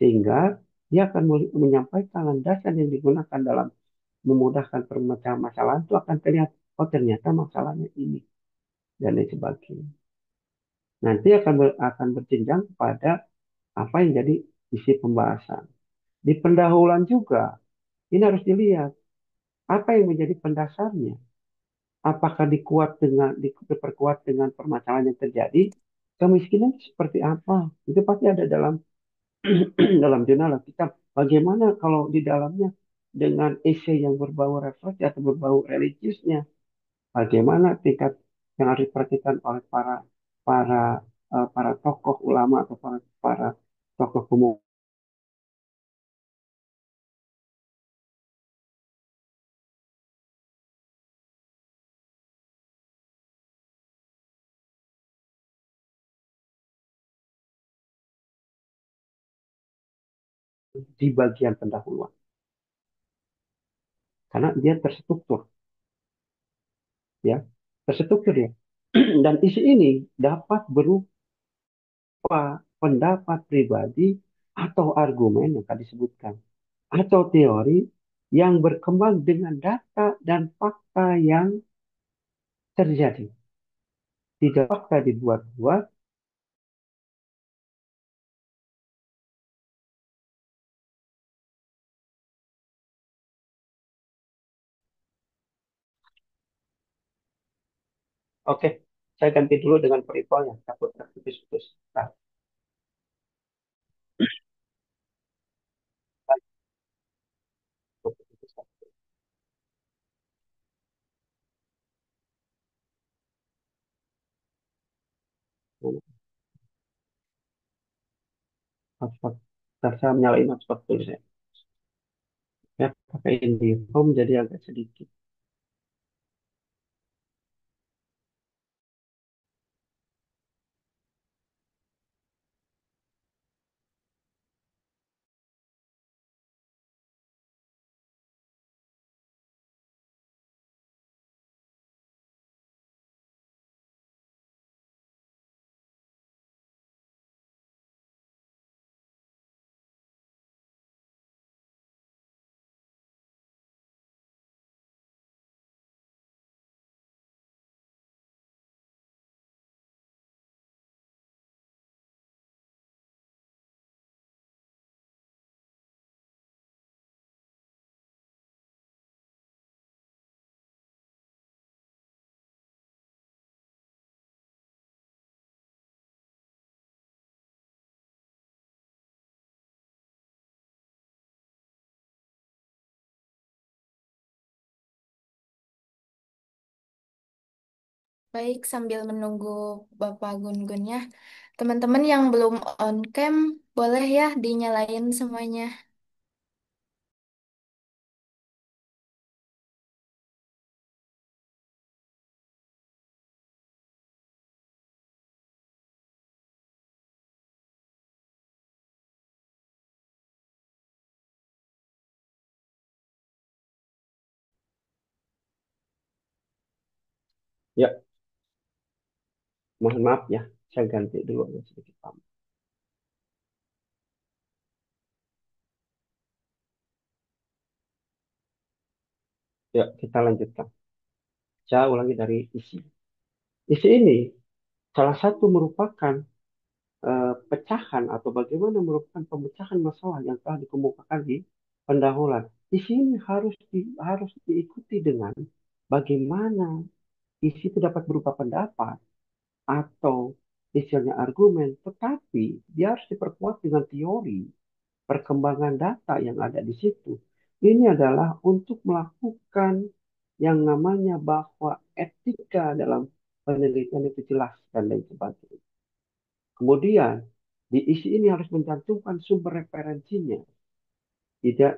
Sehingga dia akan menyampaikan landasan yang digunakan dalam memudahkan pemecahan masalah itu akan terlihat, oh ternyata masalahnya ini dan lain sebagainya. Nanti akan berjenjang pada apa yang jadi isi pembahasan. Di pendahuluan juga, ini harus dilihat apa yang menjadi pendasarnya. Apakah diperkuat dengan permasalahan yang terjadi? Kemiskinan seperti apa? Itu pasti ada dalam dalam jurnal kita. Bagaimana kalau di dalamnya dengan esai yang berbau refleksi atau berbau religiusnya? Bagaimana tingkat yang harus diperhatikan oleh para para tokoh ulama atau para tokoh pemuda di bagian pendahuluan. Karena dia terstruktur, ya, terstruktur ya. Dan isi ini dapat berupa pendapat pribadi atau argumen yang tadi disebutkan, atau teori yang berkembang dengan data dan fakta yang terjadi. Tidak fakta dibuat-buat. Oke, saya ganti dulu dengan peripolnya. Takut terputus-putus. Nah, hotspot. Ntar saya nyalain hotspot dulu saya. Ya, pakai IndiHome jadi agak sedikit. Baik, sambil menunggu Bapak Gun-Gunnya, teman-teman yang belum on cam, boleh ya dinyalain semuanya. Ya, mohon maaf ya. Saya ganti dulu yang sedikit lama. Ya, kita lanjutkan. Saya ulangi dari isi. Isi ini salah satu merupakan pecahan atau bagaimana merupakan pemecahan masalah yang telah dikemukakan di pendahuluan. Di sini harus diikuti dengan bagaimana isi itu dapat berupa pendapat atau istilahnya argumen, tetapi dia harus diperkuat dengan teori perkembangan data yang ada di situ. Ini adalah untuk melakukan yang namanya bahwa etika dalam penelitian itu jelas dan lain sebagainya. Kemudian diisi ini harus mencantumkan sumber referensinya. Tidak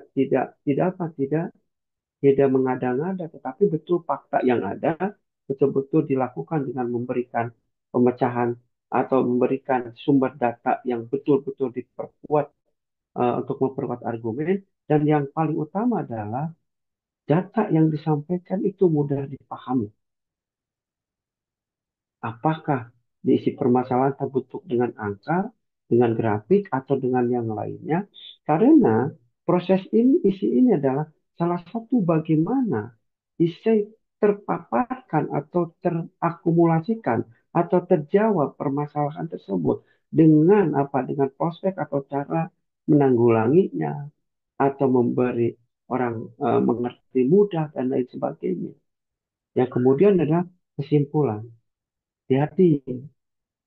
apa, tidak mengada-ngada, tetapi betul fakta yang ada betul-betul dilakukan dengan memberikan pemecahan atau memberikan sumber data yang betul-betul diperkuat untuk memperkuat argumen. Dan yang paling utama adalah data yang disampaikan itu mudah dipahami. Apakah diisi permasalahan terbentuk dengan angka, dengan grafik, atau dengan yang lainnya? Karena proses ini, isi ini adalah salah satu bagaimana isi terpaparkan atau terakumulasikan atau terjawab permasalahan tersebut dengan apa? Dengan prospek atau cara menanggulanginya atau memberi orang mengerti mudah dan lain sebagainya. Yang kemudian adalah kesimpulan. Hati-hati.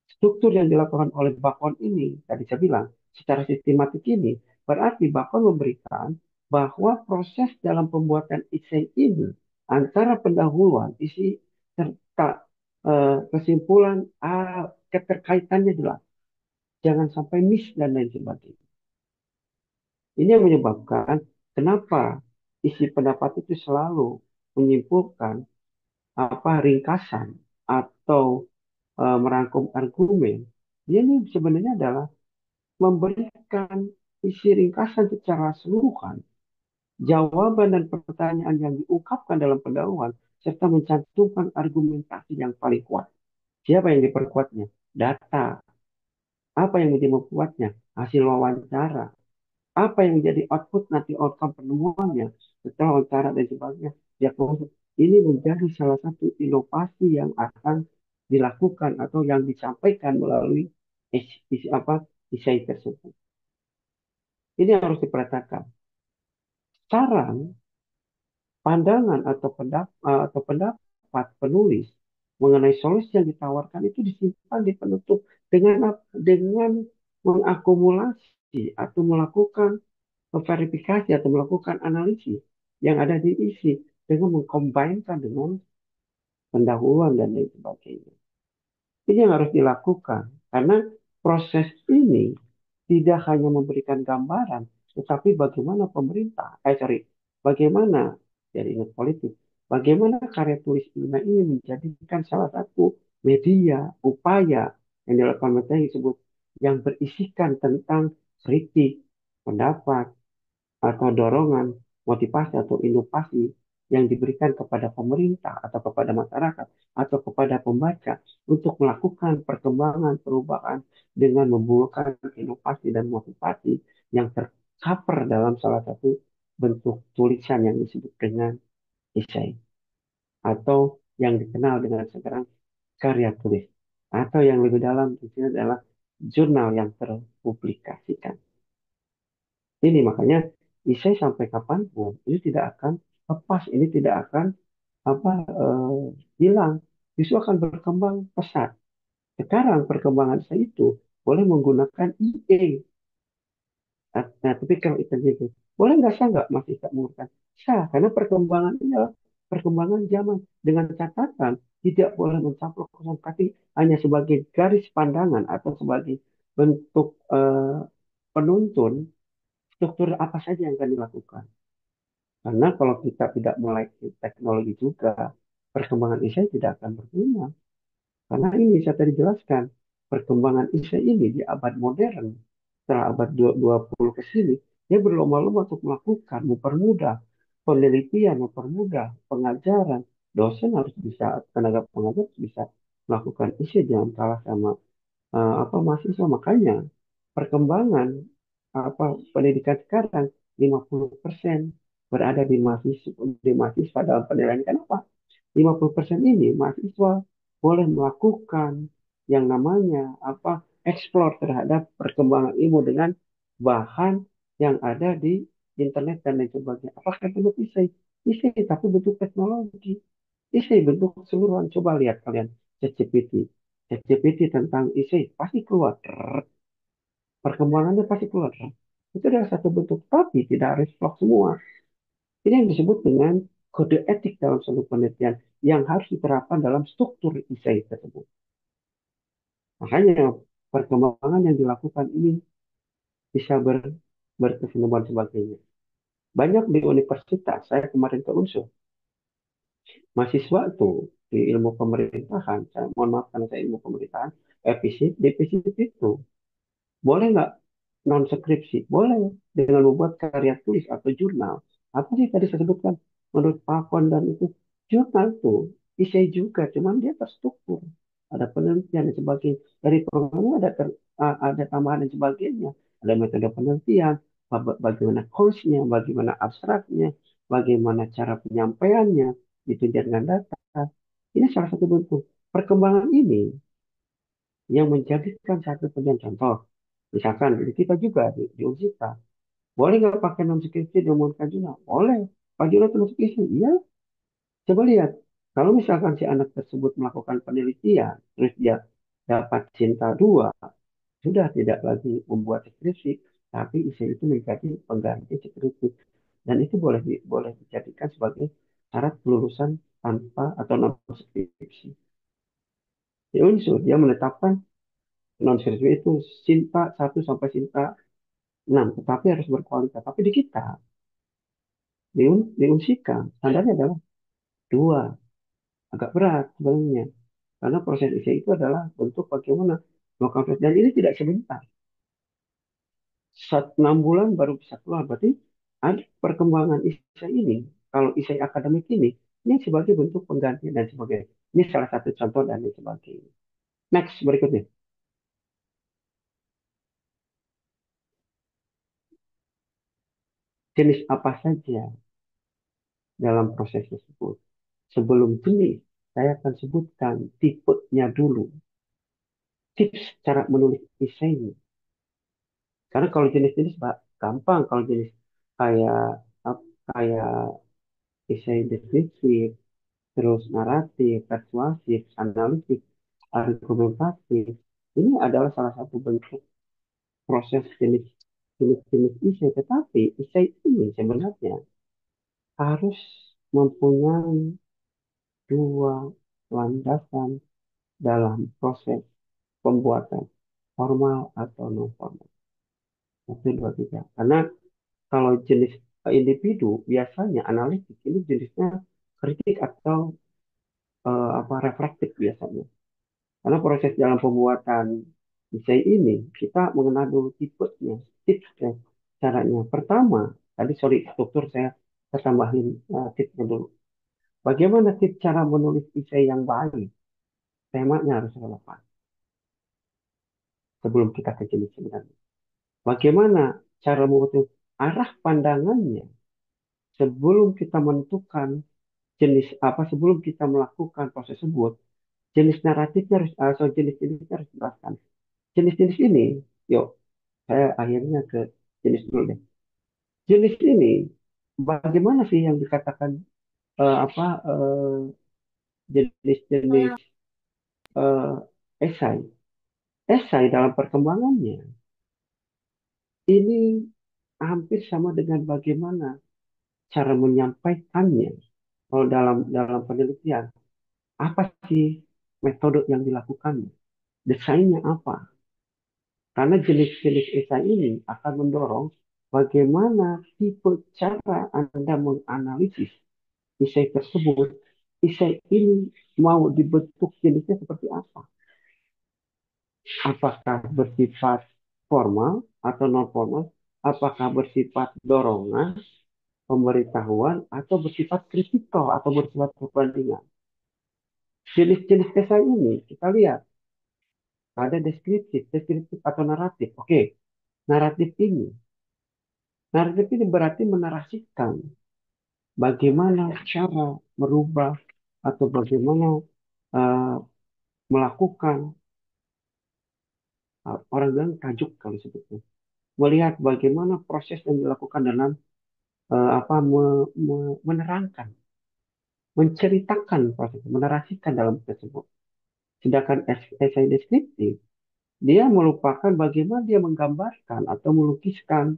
Struktur yang dilakukan oleh Bakon ini, tadi saya bilang, secara sistematik ini, berarti Bakon memberikan bahwa proses dalam pembuatan essay ini antara pendahuluan, isi, serta kesimpulan, keterkaitannya jelas. Jangan sampai miss dan lain sebagainya. Ini yang menyebabkan kenapa isi pendapat itu selalu menyimpulkan apa ringkasan atau merangkum argumen. Dia ini sebenarnya adalah memberikan isi ringkasan secara keseluruhan, jawaban dan pertanyaan yang diungkapkan dalam pendahuluan, serta mencantumkan argumentasi yang paling kuat. Siapa yang diperkuatnya? Data. Apa yang menjadi membuatnya? Hasil wawancara. Apa yang menjadi output nanti outcome penemuannya setelah wawancara dan sebagainya. Diagnosis. Ini menjadi salah satu inovasi yang akan dilakukan atau yang disampaikan melalui esai tersebut. Ini harus diperhatikan. Saran, pandangan atau pendapat penulis mengenai solusi yang ditawarkan itu disimpan di penutup dengan mengakumulasi atau melakukan verifikasi atau melakukan analisis yang ada di isi dengan mengkombinkan dengan pendahuluan dan lain sebagainya. Ini yang harus dilakukan karena proses ini tidak hanya memberikan gambaran, tetapi bagaimana bagaimana dari ingat politik, bagaimana karya tulis ilmiah ini menjadikan salah satu media, upaya yang dilakukan materi disebut yang berisikan tentang kritik, pendapat, atau dorongan, motivasi atau inovasi yang diberikan kepada pemerintah atau kepada masyarakat atau kepada pembaca untuk melakukan perkembangan perubahan dengan membuahkan inovasi dan motivasi yang tercover dalam salah satu bentuk tulisan yang disebut dengan esai atau yang dikenal dengan sekarang karya tulis atau yang lebih dalam di sini adalah jurnal yang terpublikasikan. Ini makanya isai sampai kapanpun itu tidak akan lepas, ini tidak akan apa hilang, justru akan berkembang pesat. Sekarang perkembangan saya itu boleh menggunakan IE. Nah, tapi kalau itu gitu, boleh nggak sah nggak masih tak menggunakan sah karena perkembangan ini adalah perkembangan zaman dengan catatan tidak boleh mencaplok kosongkati hanya sebagai garis pandangan atau sebagai bentuk penuntun struktur apa saja yang akan dilakukan. Karena kalau kita tidak melek teknologi juga, perkembangan isai tidak akan berguna. Karena ini saya tadi jelaskan, perkembangan isai ini di abad modern, setelah abad 20 ke sini, dia berlomba-lomba untuk melakukan, mempermudah penelitian, mempermudah pengajaran. Dosen harus bisa, tenaga pengajar harus bisa melakukan isai, jangan kalah sama apa mahasiswa. Makanya perkembangan apa pendidikan sekarang 50% berada di mahasiswa dalam penilaian. Kenapa? 50% ini mahasiswa boleh melakukan yang namanya apa explore terhadap perkembangan ilmu dengan bahan yang ada di internet dan lain sebagainya. Apakah bentuk isai? Isai, tapi bentuk teknologi. Isai bentuk keseluruhan. Coba lihat kalian ChatGPT. ChatGPT tentang isai pasti keluar. Perkembangannya pasti keluar. Itu adalah satu bentuk, tapi tidak harus vlog semua. Ini yang disebut dengan kode etik dalam suatu penelitian yang harus diterapkan dalam struktur isai tersebut. Makanya perkembangan yang dilakukan ini bisa berkesinambungan sebagainya. Banyak di universitas, saya kemarin ke Unsur, mahasiswa itu di ilmu pemerintahan, saya mohon maaf karena saya ilmu pemerintahan, divisi itu boleh nggak non skripsi? Boleh dengan membuat karya tulis atau jurnal. Apa sih tadi saya sebutkan? Menurut Pak Kon dan itu jurnal itu isai juga, cuman dia terstruktur. Ada penelitian dan sebagainya. Dari programnya ada tambahan dan sebagainya. Ada metode penelitian, bagaimana course-nya, bagaimana abstraknya, bagaimana cara penyampaiannya, itu dengan data. Ini salah satu bentuk. Perkembangan ini yang menjadikan satu penelitian contoh. Misalkan di kita juga di Unsita, boleh nggak pakai non skripsi dan menggunakan jurnal? Boleh. Pak jurnal non skripsi? Iya. Coba lihat. Kalau misalkan si anak tersebut melakukan penelitian, terus dia dapat cinta dua, sudah tidak lagi membuat skripsi, tapi isi itu menjadi pengganti skripsi. Dan itu boleh dijadikan sebagai syarat kelulusan tanpa atau non skripsi. Di unsur dia menetapkan non skripsi itu cinta satu sampai cinta 6, tetapi harus berkualitas. Tapi di kita, diungsikan, standarnya adalah 2, agak berat sebenarnya. Karena proses IC itu adalah bentuk bagaimana melakukan proses. Dan ini tidak sebentar. 6 bulan baru bisa keluar. Berarti ada perkembangan IC ini. Kalau IC akademik ini sebagai bentuk pengganti dan sebagainya. Ini salah satu contoh dan lain sebagainya. Next, berikutnya. Jenis apa saja dalam proses tersebut. Sebelum jenis, saya akan sebutkan tipenya dulu. Tips cara menulis esai. Karena kalau jenis-jenis gampang, kalau jenis kayak kayak esai deskriptif, terus naratif, persuasif, analitik, argumentatif, ini adalah salah satu bentuk proses jenis-jenis esai. Tetapi esai ini sebenarnya harus mempunyai dua landasan dalam proses pembuatan formal atau non formal. Satu, dua, tiga. Karena kalau jenis individu biasanya analitik ini jenisnya kritik atau apa reflektif biasanya. Karena proses dalam pembuatan desain ini kita mengenal dulu tipenya, tipsnya, caranya. Pertama, tadi sorry struktur saya tambahin tipsnya dulu. Bagaimana tips cara menulis esai yang baik? Temanya harus relevan sebelum kita ke jenis sebenarnya. Bagaimana cara membuat arah pandangannya sebelum kita menentukan jenis apa sebelum kita melakukan proses tersebut, jenis naratifnya harus atau jenis-jenisnya harus dijelaskan. Jenis-jenis ini, yuk saya akhirnya ke jenis dulu deh. Jenis ini bagaimana sih yang dikatakan apa jenis-jenis eh, esai? Esai dalam perkembangannya ini hampir sama dengan bagaimana cara menyampaikannya. Kalau dalam penelitian, apa sih metode yang dilakukan? Desainnya apa? Karena jenis-jenis esai ini akan mendorong bagaimana tipe cara Anda menganalisis esai tersebut. Esai ini mau dibentuk jenisnya seperti apa? Apakah bersifat formal atau non formal? Apakah bersifat dorongan, pemberitahuan, atau bersifat kritikal atau bersifat perbandingan? Jenis-jenis esai ini kita lihat ada deskriptif atau naratif. Oke, naratif ini naratif ini berarti menarasikan bagaimana cara merubah atau bagaimana uh, melakukan orang bilang tajuk kalau sebutnya. Melihat bagaimana proses yang dilakukan dalam menerangkan, menceritakan proses, menarasikan dalam tersebut. Sedangkan esai deskriptif, dia melupakan bagaimana dia menggambarkan atau melukiskan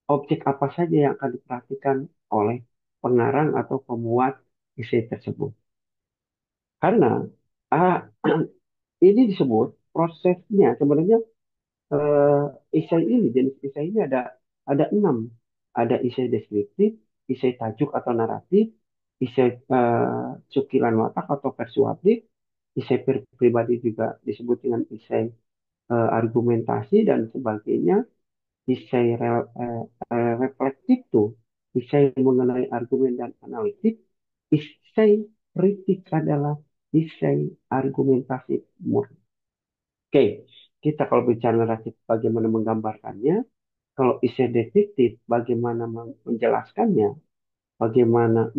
objek apa saja yang akan diperhatikan oleh pengarang atau pembuat esai tersebut. Karena ah, ini disebut prosesnya sebenarnya eh, esai ini, jenis esai ini ada 6. Ada esai deskriptif, esai tajuk atau naratif, esai cukilan watak atau persuasif, esai pribadi juga disebut dengan esai argumentasi dan sebagainya, esai reflektif tuh, esai mengenai argumen dan analitik, esai kritik adalah esai argumentasi murni. Oke, kita kalau bicara naratif bagaimana menggambarkannya, kalau esai detektif bagaimana menjelaskannya, bagaimana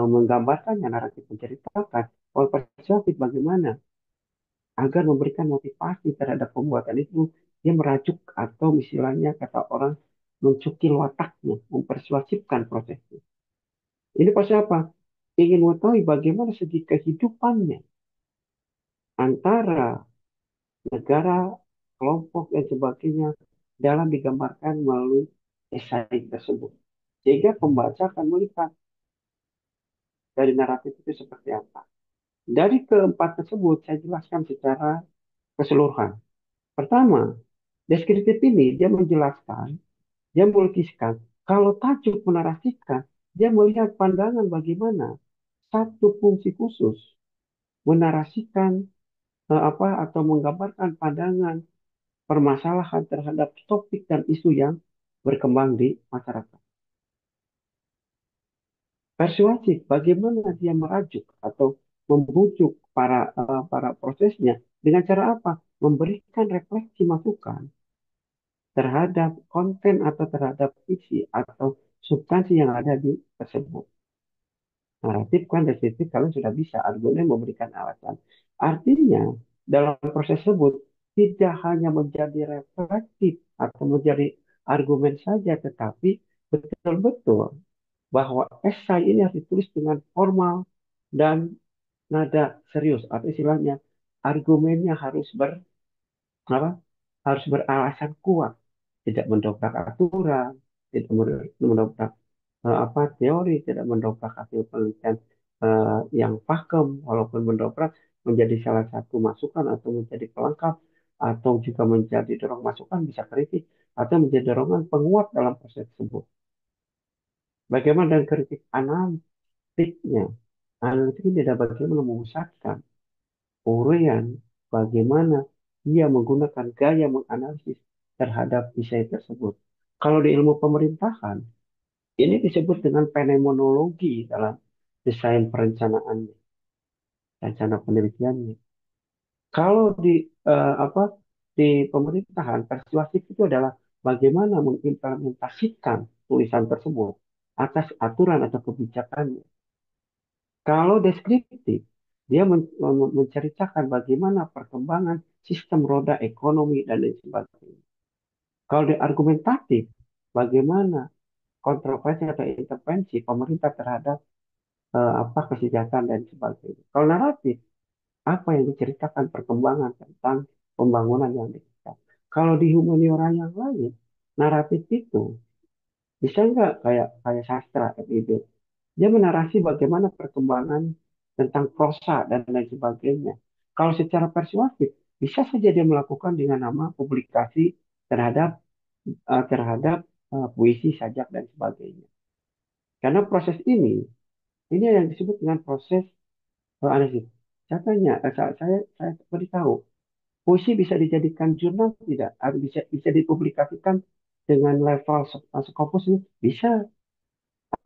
menggambarkannya, naratif menceritakan, kalau persuasif bagaimana agar memberikan motivasi terhadap pembuatan itu, dia merajuk atau istilahnya kata orang mencukil wataknya, mempersuasifkan prosesnya. Ini pasti apa? Ingin mengetahui bagaimana segi kehidupannya antara negara, kelompok, dan sebagainya dalam digambarkan melalui esai tersebut. Sehingga pembaca akan melihat dari naratif itu seperti apa. Dari keempat tersebut, saya jelaskan secara keseluruhan. Pertama, deskriptif ini dia menjelaskan, dia melukiskan. Kalau tajuk menarasikan, dia melihat pandangan bagaimana satu fungsi khusus menarasikan atau menggambarkan pandangan permasalahan terhadap topik dan isu yang berkembang di masyarakat. Persuasif, bagaimana dia merajuk atau membujuk para prosesnya dengan cara apa? Memberikan refleksi masukan terhadap konten atau terhadap isi atau substansi yang ada di tersebut. Naratif kan deskriptif kalian sudah bisa argumen memberikan alasan. Artinya dalam proses tersebut tidak hanya menjadi reflektif atau menjadi argumen saja, tetapi betul-betul bahwa esai ini harus ditulis dengan formal dan nada serius atau istilahnya argumennya apa, harus beralasan kuat, tidak mendobrak aturan, tidak mendobrak teori, tidak mendobrak hasil penelitian yang pakem, walaupun mendobrak menjadi salah satu masukan atau menjadi pelengkap atau juga menjadi dorong masukan bisa kritik atau menjadi dorongan penguat dalam proses tersebut. Bagaimana dengan kritik analitiknya? Analitik ini adalah bagaimana memusatkan uraian, bagaimana dia menggunakan gaya menganalisis terhadap esai tersebut. Kalau di ilmu pemerintahan, ini disebut dengan fenomenologi dalam desain perencanaan, rencana penelitiannya. Kalau di pemerintahan, persuasif itu adalah bagaimana mengimplementasikan tulisan tersebut atas aturan atau kebijakannya. Kalau deskriptif, dia menceritakan bagaimana perkembangan sistem roda ekonomi dan lain sebagainya. Kalau di argumentatif, bagaimana kontroversi atau intervensi pemerintah terhadap kesejahteraan dan sebagainya. Kalau naratif, apa yang diceritakan perkembangan tentang pembangunan yang diceritakan. Kalau di humaniora yang lain, naratif itu bisa nggak kayak kayak sastra FIB. Dia menarasi bagaimana perkembangan tentang prosa dan lain sebagainya. Kalau secara persuasif, bisa saja dia melakukan dengan nama publikasi terhadap puisi, sajak dan sebagainya. Karena proses ini yang disebut dengan proses analisis. Saya beritahu, puisi bisa dijadikan jurnal tidak? Atau bisa dipublikasikan dengan level Scopus ini? Bisa.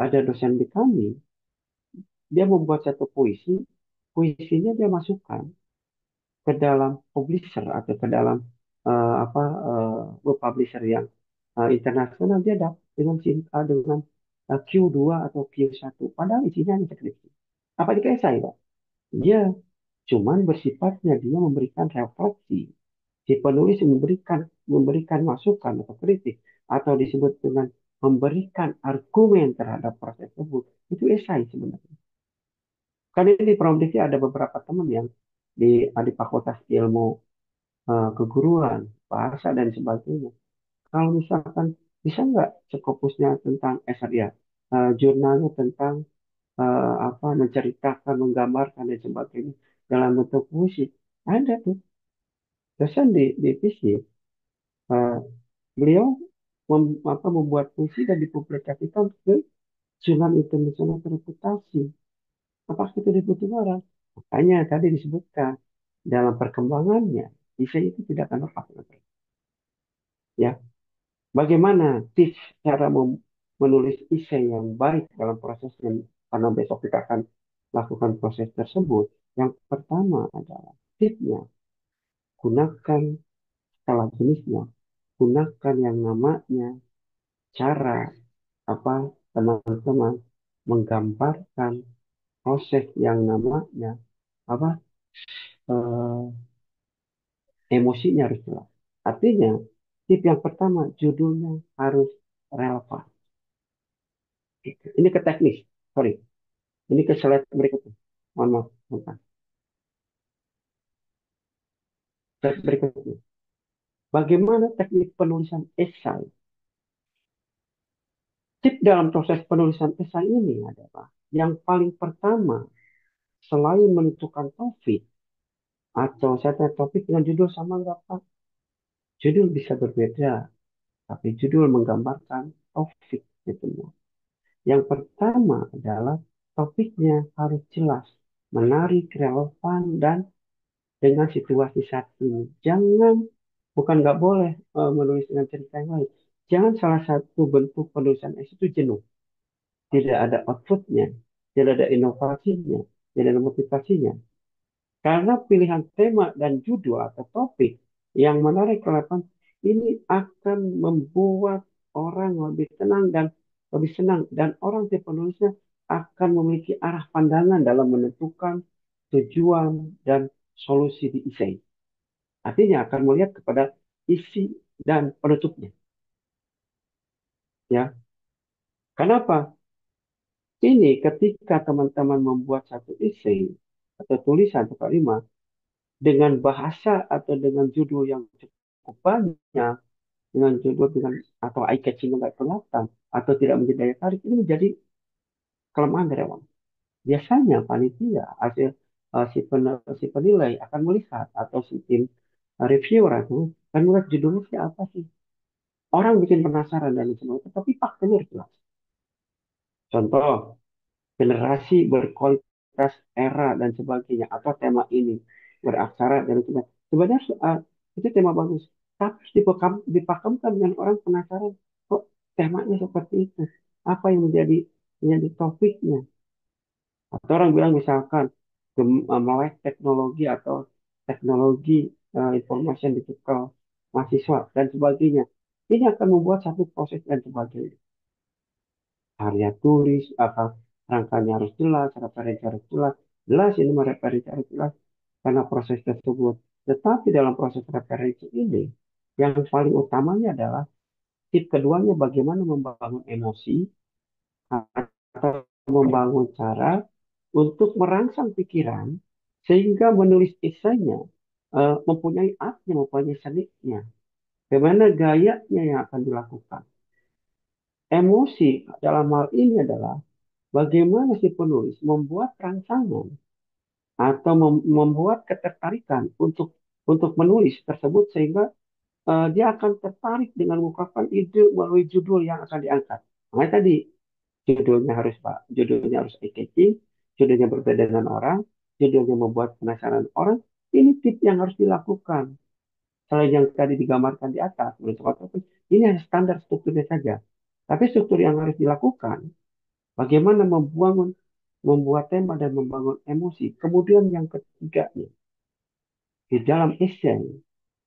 Ada dosen di kami, dia membuat satu puisi, puisinya dia masukkan ke dalam publisher atau ke dalam web publisher yang internasional, dia dapat dengan Q2 atau Q1, padahal isinya hanya skripsi. Apa dikasih Pak? Dia cuman bersifatnya dia memberikan refleksi Si penulis memberikan masukan atau kritik atau disebut dengan memberikan argumen terhadap proses tersebut, itu esai sebenarnya. Kan ini Prof. Diki ada beberapa teman yang di Fakultas Ilmu Keguruan, Bahasa dan sebagainya. Kalau misalkan bisa nggak Scopusnya tentang ya, jurnalnya tentang apa menceritakan, menggambarkan dan sebagainya dalam bentuk puisi. Ada tuh dosen di FISIP, eh, beliau membuat puisi dan dipublikasikan ke jurnal internasional terreputasi. Apakah itu dibutuhkan orang? Makanya tadi disebutkan dalam perkembangannya, isi itu tidak akan lepas. Ya, bagaimana tips cara menulis esai yang baik dalam prosesnya? Karena besok kita akan lakukan proses tersebut. Yang pertama adalah tipsnya, gunakan skala jenisnya, gunakan yang namanya cara apa teman-teman menggambarkan proses yang namanya apa eh, emosinya harus jelas. Artinya, tip yang pertama judulnya harus relevan. Ini ke teknis, sorry. Ini ke slide berikutnya. Mohon maaf, bukan. Slide berikutnya. Bagaimana teknik penulisan esai? Tip dalam proses penulisan esai ini adalah yang paling pertama, selain menentukan topik, atau saya tanya topik dengan judul sama nggak Pak? Judul bisa berbeda, tapi judul menggambarkan topik itu. Yang pertama adalah topiknya harus jelas, menarik, relevan, dan dengan situasi saat ini. Jangan, bukan nggak boleh menulis dengan cerita yang lain. Jangan salah satu bentuk penulisan essai itu jenuh. Tidak ada outputnya, tidak ada inovasinya, tidak ada motivasinya. Karena pilihan tema dan judul atau topik yang menarik relevan ini akan membuat orang lebih tenang dan lebih senang. Dan orang si penulisnya akan memiliki arah pandangan dalam menentukan tujuan dan solusi di essay. Artinya akan melihat kepada isi dan penutupnya. Ya, kenapa? Ini ketika teman-teman membuat satu essay atau tulisan atau kalimat dengan bahasa atau dengan judul yang cukup banyak, dengan judul dengan atau eye catching nggak kelihatan atau tidak menjadi daya tarik, ini menjadi kelemahan dari awal. Biasanya panitia hasil si penilai akan melihat atau si tim reviewer itu akan melihat judulnya sih apa sih. Orang bikin penasaran dan sebagainya, tapi faktanya harus jelas. Contoh, generasi berkualitas era dan sebagainya atau tema ini beraksara dan sebagainya. Sebenarnya itu tema bagus, tapi dipakamkan dengan orang penasaran kok temanya seperti itu, apa yang menjadi topiknya. Atau orang bilang misalkan melek teknologi atau teknologi information digital mahasiswa dan sebagainya. Ini akan membuat satu proses dan sebagainya. Karya tulis, apa rangkanya harus jelas, referensi harus jelas. Jelas ini referensi harus jelas karena proses tersebut. Tetapi dalam proses referensi ini, yang paling utamanya adalah tip keduanya bagaimana membangun emosi atau membangun cara untuk merangsang pikiran sehingga menulis esainya mempunyai artnya, mempunyai seninya. Bagaimana gayanya yang akan dilakukan. Emosi dalam hal ini adalah bagaimana si penulis membuat rangsangan atau membuat ketertarikan untuk menulis tersebut sehingga dia akan tertarik dengan mengungkapkan ide melalui judul yang akan diangkat. Makanya tadi judulnya harus eye-catching, judulnya berbeda dengan orang, judulnya membuat penasaran orang. Ini tips yang harus dilakukan. Selain yang tadi digambarkan di atas, ini hanya standar strukturnya saja. Tapi struktur yang harus dilakukan, bagaimana membuat tema dan membangun emosi. Kemudian yang ketiganya, di dalam essay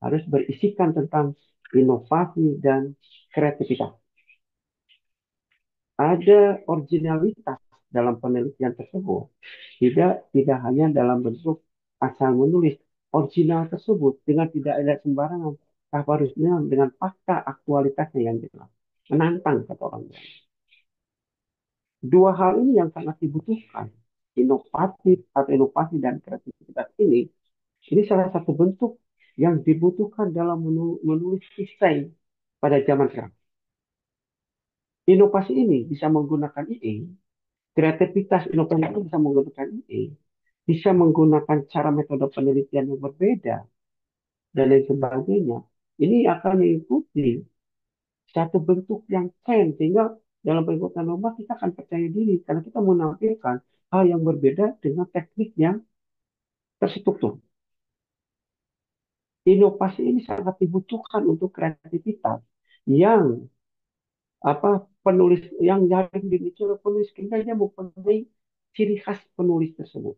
harus berisikan tentang inovasi dan kreativitas. Ada originalitas dalam penelitian tersebut. Tidak hanya dalam bentuk asal menulis, original tersebut dengan tidak ada sembarangan, tanpa harusnya dengan fakta aktualitasnya yang jelas. Menantang kata orang. Dua hal ini yang sangat dibutuhkan. Inovatif atau inovasi dan kreativitas ini salah satu bentuk yang dibutuhkan dalam menulis esai pada zaman sekarang. Inovasi ini bisa menggunakan IA, kreativitas inovasi itu bisa menggunakan IA, bisa menggunakan cara metode penelitian yang berbeda, dan lain sebagainya. Ini akan mengikuti satu bentuk yang keren, sehingga dalam pengikutan lomba kita akan percaya diri karena kita menampilkan hal yang berbeda dengan teknik yang terstruktur. Inovasi ini sangat dibutuhkan untuk kreativitas yang apa penulis yang jarang dimiliki oleh penulis, sehingga dia mempunyai ciri khas penulis tersebut.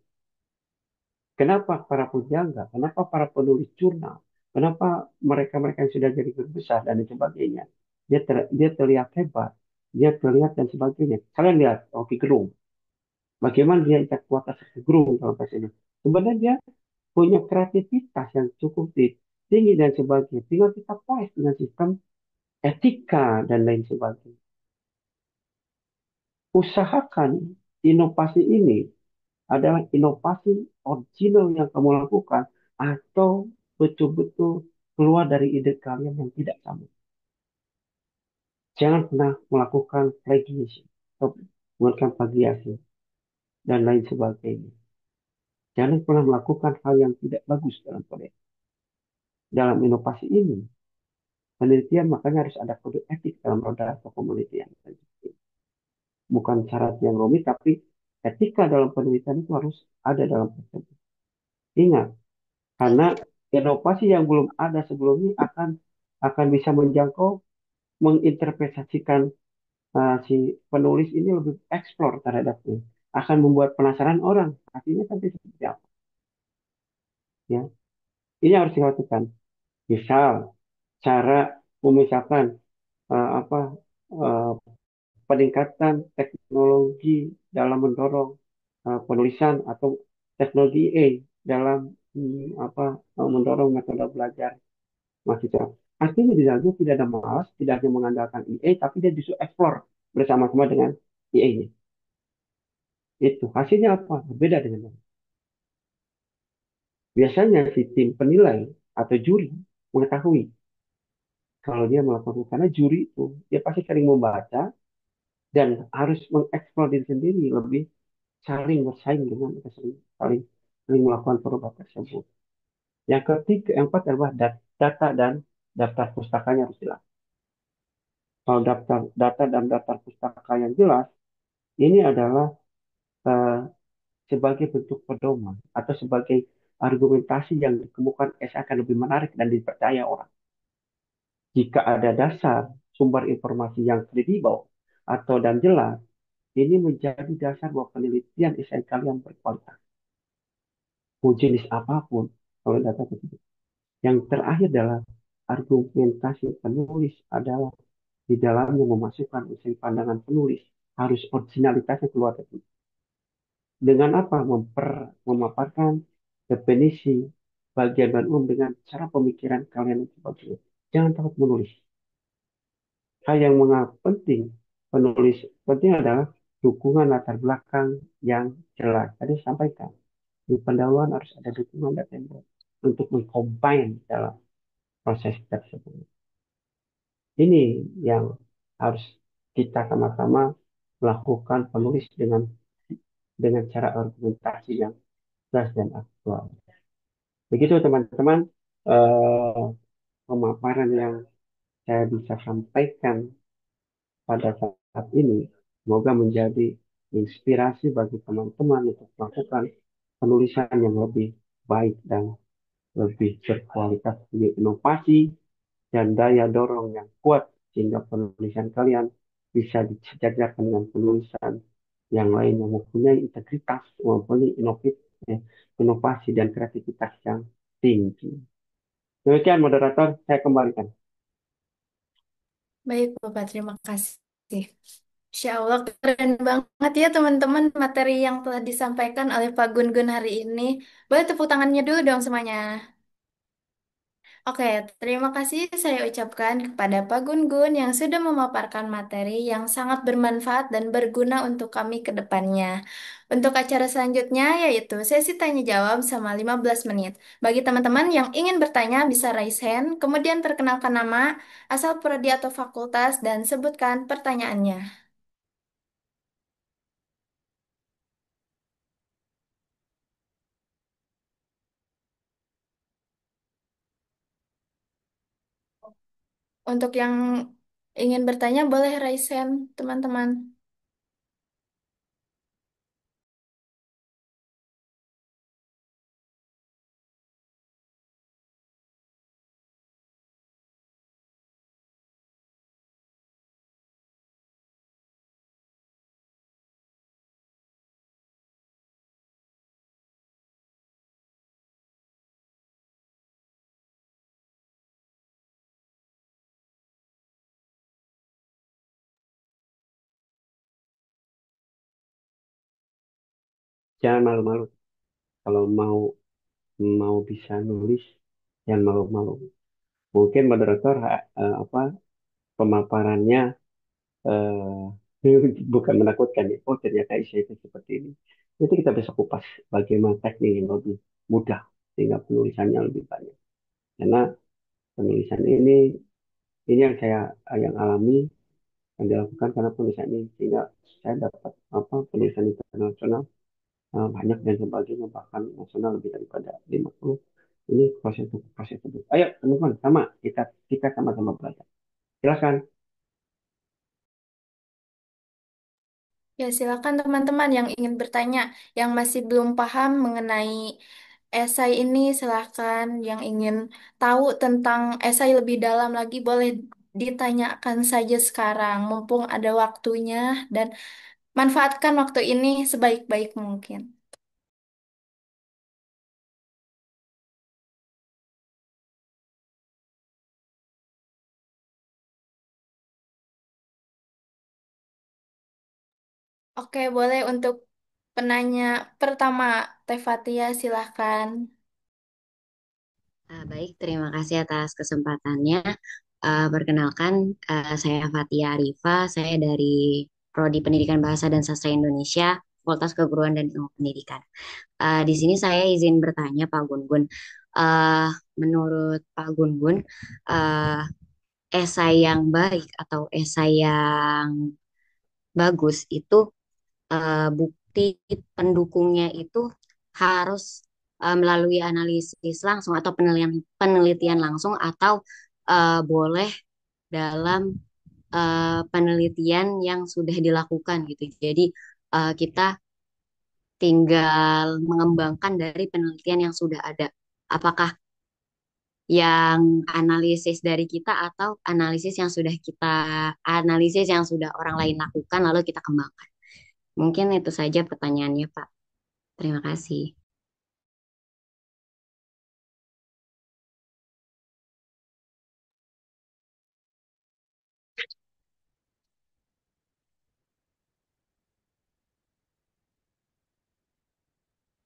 Kenapa para pujangga? Kenapa para penulis jurnal? Kenapa mereka-mereka yang sudah jadi guru besar dan sebagainya? Dia terlihat hebat, dia terlihat dan sebagainya. Kalian lihat Rocky Gerung, bagaimana dia ikat kuat Rocky Gerung dalam bahasa ini. Sebenarnya dia punya kreativitas yang cukup tinggi dan sebagainya. Tinggal kita puas dengan sistem etika dan lain sebagainya. Usahakan inovasi ini adalah inovasi original yang kamu lakukan atau betul-betul keluar dari ide kalian yang tidak sama. Jangan pernah melakukan plagiasi atau melakukan plagiasi dan lain sebagainya. Jangan pernah melakukan hal yang tidak bagus dalam proyek. Dalam inovasi ini, penelitian makanya harus ada kode etik dalam roda atau penelitian. Bukan syarat yang rumit, tapi etika dalam penelitian itu harus ada dalam proses. Ingat, karena inovasi yang belum ada sebelumnya akan bisa menjangkau, menginterpretasikan si penulis ini lebih eksplor terhadapnya, akan membuat penasaran orang artinya nanti seperti apa, ya. Ini harus dilakukan. Misal cara memisahkan apa eh, peningkatan teknologi dalam mendorong penulisan atau teknologi A dalam mendorong metode belajar mahasiswa. Artinya di dalamnya tidak ada malas, tidak hanya mengandalkan IA, tapi dia justru explore bersama-sama dengan IA-nya. Itu hasilnya apa? Berbeda dengan yang. Biasanya si tim penilai atau juri mengetahui kalau dia melakukan, karena juri itu dia pasti sering membaca dan harus mengeksplor diri sendiri, lebih saling bersaing dengan saling saling saling melakukan perubahan tersebut. Yang ketiga, yang keempat adalah data dan daftar pustakanya harus jelas. Kalau data dan daftar pustaka yang jelas, ini adalah eh, sebagai bentuk pedoman atau sebagai argumentasi yang ditemukan akan lebih menarik dan dipercaya orang. Jika ada dasar sumber informasi yang kredibel atau dan jelas, ini menjadi dasar bahwa penelitian esai kalian berkualitas. Mau jenis apapun, kalau data tersebut. Yang terakhir adalah argumentasi penulis adalah di dalamnya memasukkan unsur pandangan penulis harus originalitasnya keluar dari. Dengan apa? Memaparkan definisi bagian dan umum dengan cara pemikiran kalian sebagai. Jangan takut menulis. Hal yang penting penulis penting adalah dukungan latar belakang yang jelas. Tadi sampaikan di pendahuluan harus ada dukungan dan tembok untuk mengcombine dalam proses tersebut. Ini yang harus kita sama-sama melakukan penulis dengan cara argumentasi yang jelas dan aktual. Begitu teman-teman eh, pemaparan yang saya bisa sampaikan pada saat ini. Semoga menjadi inspirasi bagi teman-teman untuk melakukan penulisan yang lebih baik dan lebih berkualitas, lebih inovasi dan daya dorong yang kuat sehingga penulisan kalian bisa disejajarkan dengan penulisan yang lain yang mempunyai integritas, mempunyai inovasi dan kreativitas yang tinggi. Demikian moderator, saya kembalikan. Baik, Bapak, terima kasih. Insya Allah keren banget ya teman-teman materi yang telah disampaikan oleh Pak Gun-Gun hari ini. Boleh tepuk tangannya dulu dong semuanya. Oke, terima kasih saya ucapkan kepada Pak Gun-Gun yang sudah memaparkan materi yang sangat bermanfaat dan berguna untuk kami ke depannya. Untuk acara selanjutnya yaitu sesi tanya jawab sama 15 menit. Bagi teman-teman yang ingin bertanya bisa raise hand, kemudian perkenalkan nama, asal prodi atau fakultas, dan sebutkan pertanyaannya. Untuk yang ingin bertanya boleh raise hand, teman-teman. Jangan malu-malu. Kalau mau mau bisa nulis, jangan malu-malu. Mungkin moderator apa pemaparannya bukan menakutkan ya. Oh ternyata isi itu seperti ini. Nanti kita bisa kupas bagaimana teknik yang lebih mudah sehingga penulisannya lebih banyak. Karena penulisan ini yang saya yang alami yang dilakukan karena penulisan ini sehingga saya dapat apa penulisan internasional banyak dan sebagainya bahkan nasional lebih daripada 50. Ini proses tersebut. Ayo teman-teman sama kita sama-sama belajar. Silakan. Ya, silakan teman-teman yang ingin bertanya, yang masih belum paham mengenai esai ini, silakan. Yang ingin tahu tentang esai lebih dalam lagi, boleh ditanyakan saja sekarang, mumpung ada waktunya, dan manfaatkan waktu ini sebaik-baik mungkin. Oke, boleh untuk penanya pertama, Teh Fatia, silahkan. Baik, terima kasih atas kesempatannya. Perkenalkan, saya Fatia Arifa, saya dari Prodi Pendidikan Bahasa dan Sastra Indonesia, Fakultas Keguruan dan Ilmu Pendidikan. Di sini saya izin bertanya, Pak Gun-Gun. Eh, Menurut Pak Gun-Gun, eh, esai yang baik atau esai yang bagus itu bukti pendukungnya itu harus melalui analisis langsung atau penelitian penelitian langsung atau boleh dalam penelitian yang sudah dilakukan gitu. Jadi kita tinggal mengembangkan dari penelitian yang sudah ada. Apakah yang analisis dari kita atau analisis yang sudah orang lain lakukan lalu kita kembangkan. Mungkin itu saja pertanyaannya, Pak. Terima kasih.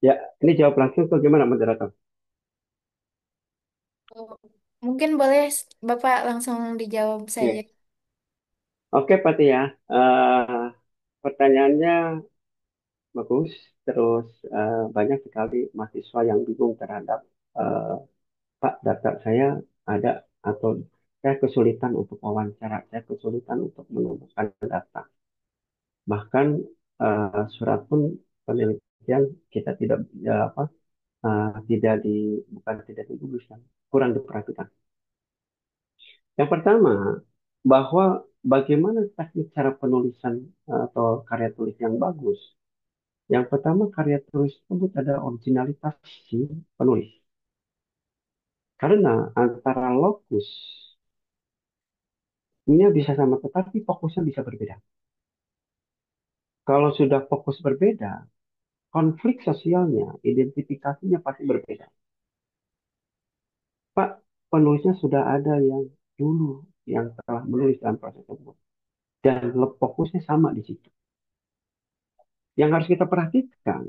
Ya, ini jawab langsung atau gimana moderator? Oh, mungkin boleh Bapak langsung dijawab saja. Oke, oke Pak Tia. Pertanyaannya bagus. Terus banyak sekali mahasiswa yang bingung terhadap eh, Pak data saya ada atau saya kesulitan untuk wawancara, saya kesulitan untuk menemukan data. Bahkan surat pun penelitian kita tidak apa tidak bukan tidak diguguskan, kurang diperhatikan. Yang pertama, bahwa bagaimana teknik cara penulisan atau karya tulis yang bagus. Yang pertama, karya tulis tersebut ada originalitas si penulis. Karena antara lokus ini bisa sama, tetapi fokusnya bisa berbeda. Kalau sudah fokus berbeda, konflik sosialnya, identifikasinya pasti berbeda. Pak, penulisnya sudah ada yang dulu yang telah menulis dalam proses tersebut. dan fokusnya sama di situ. Yang harus kita perhatikan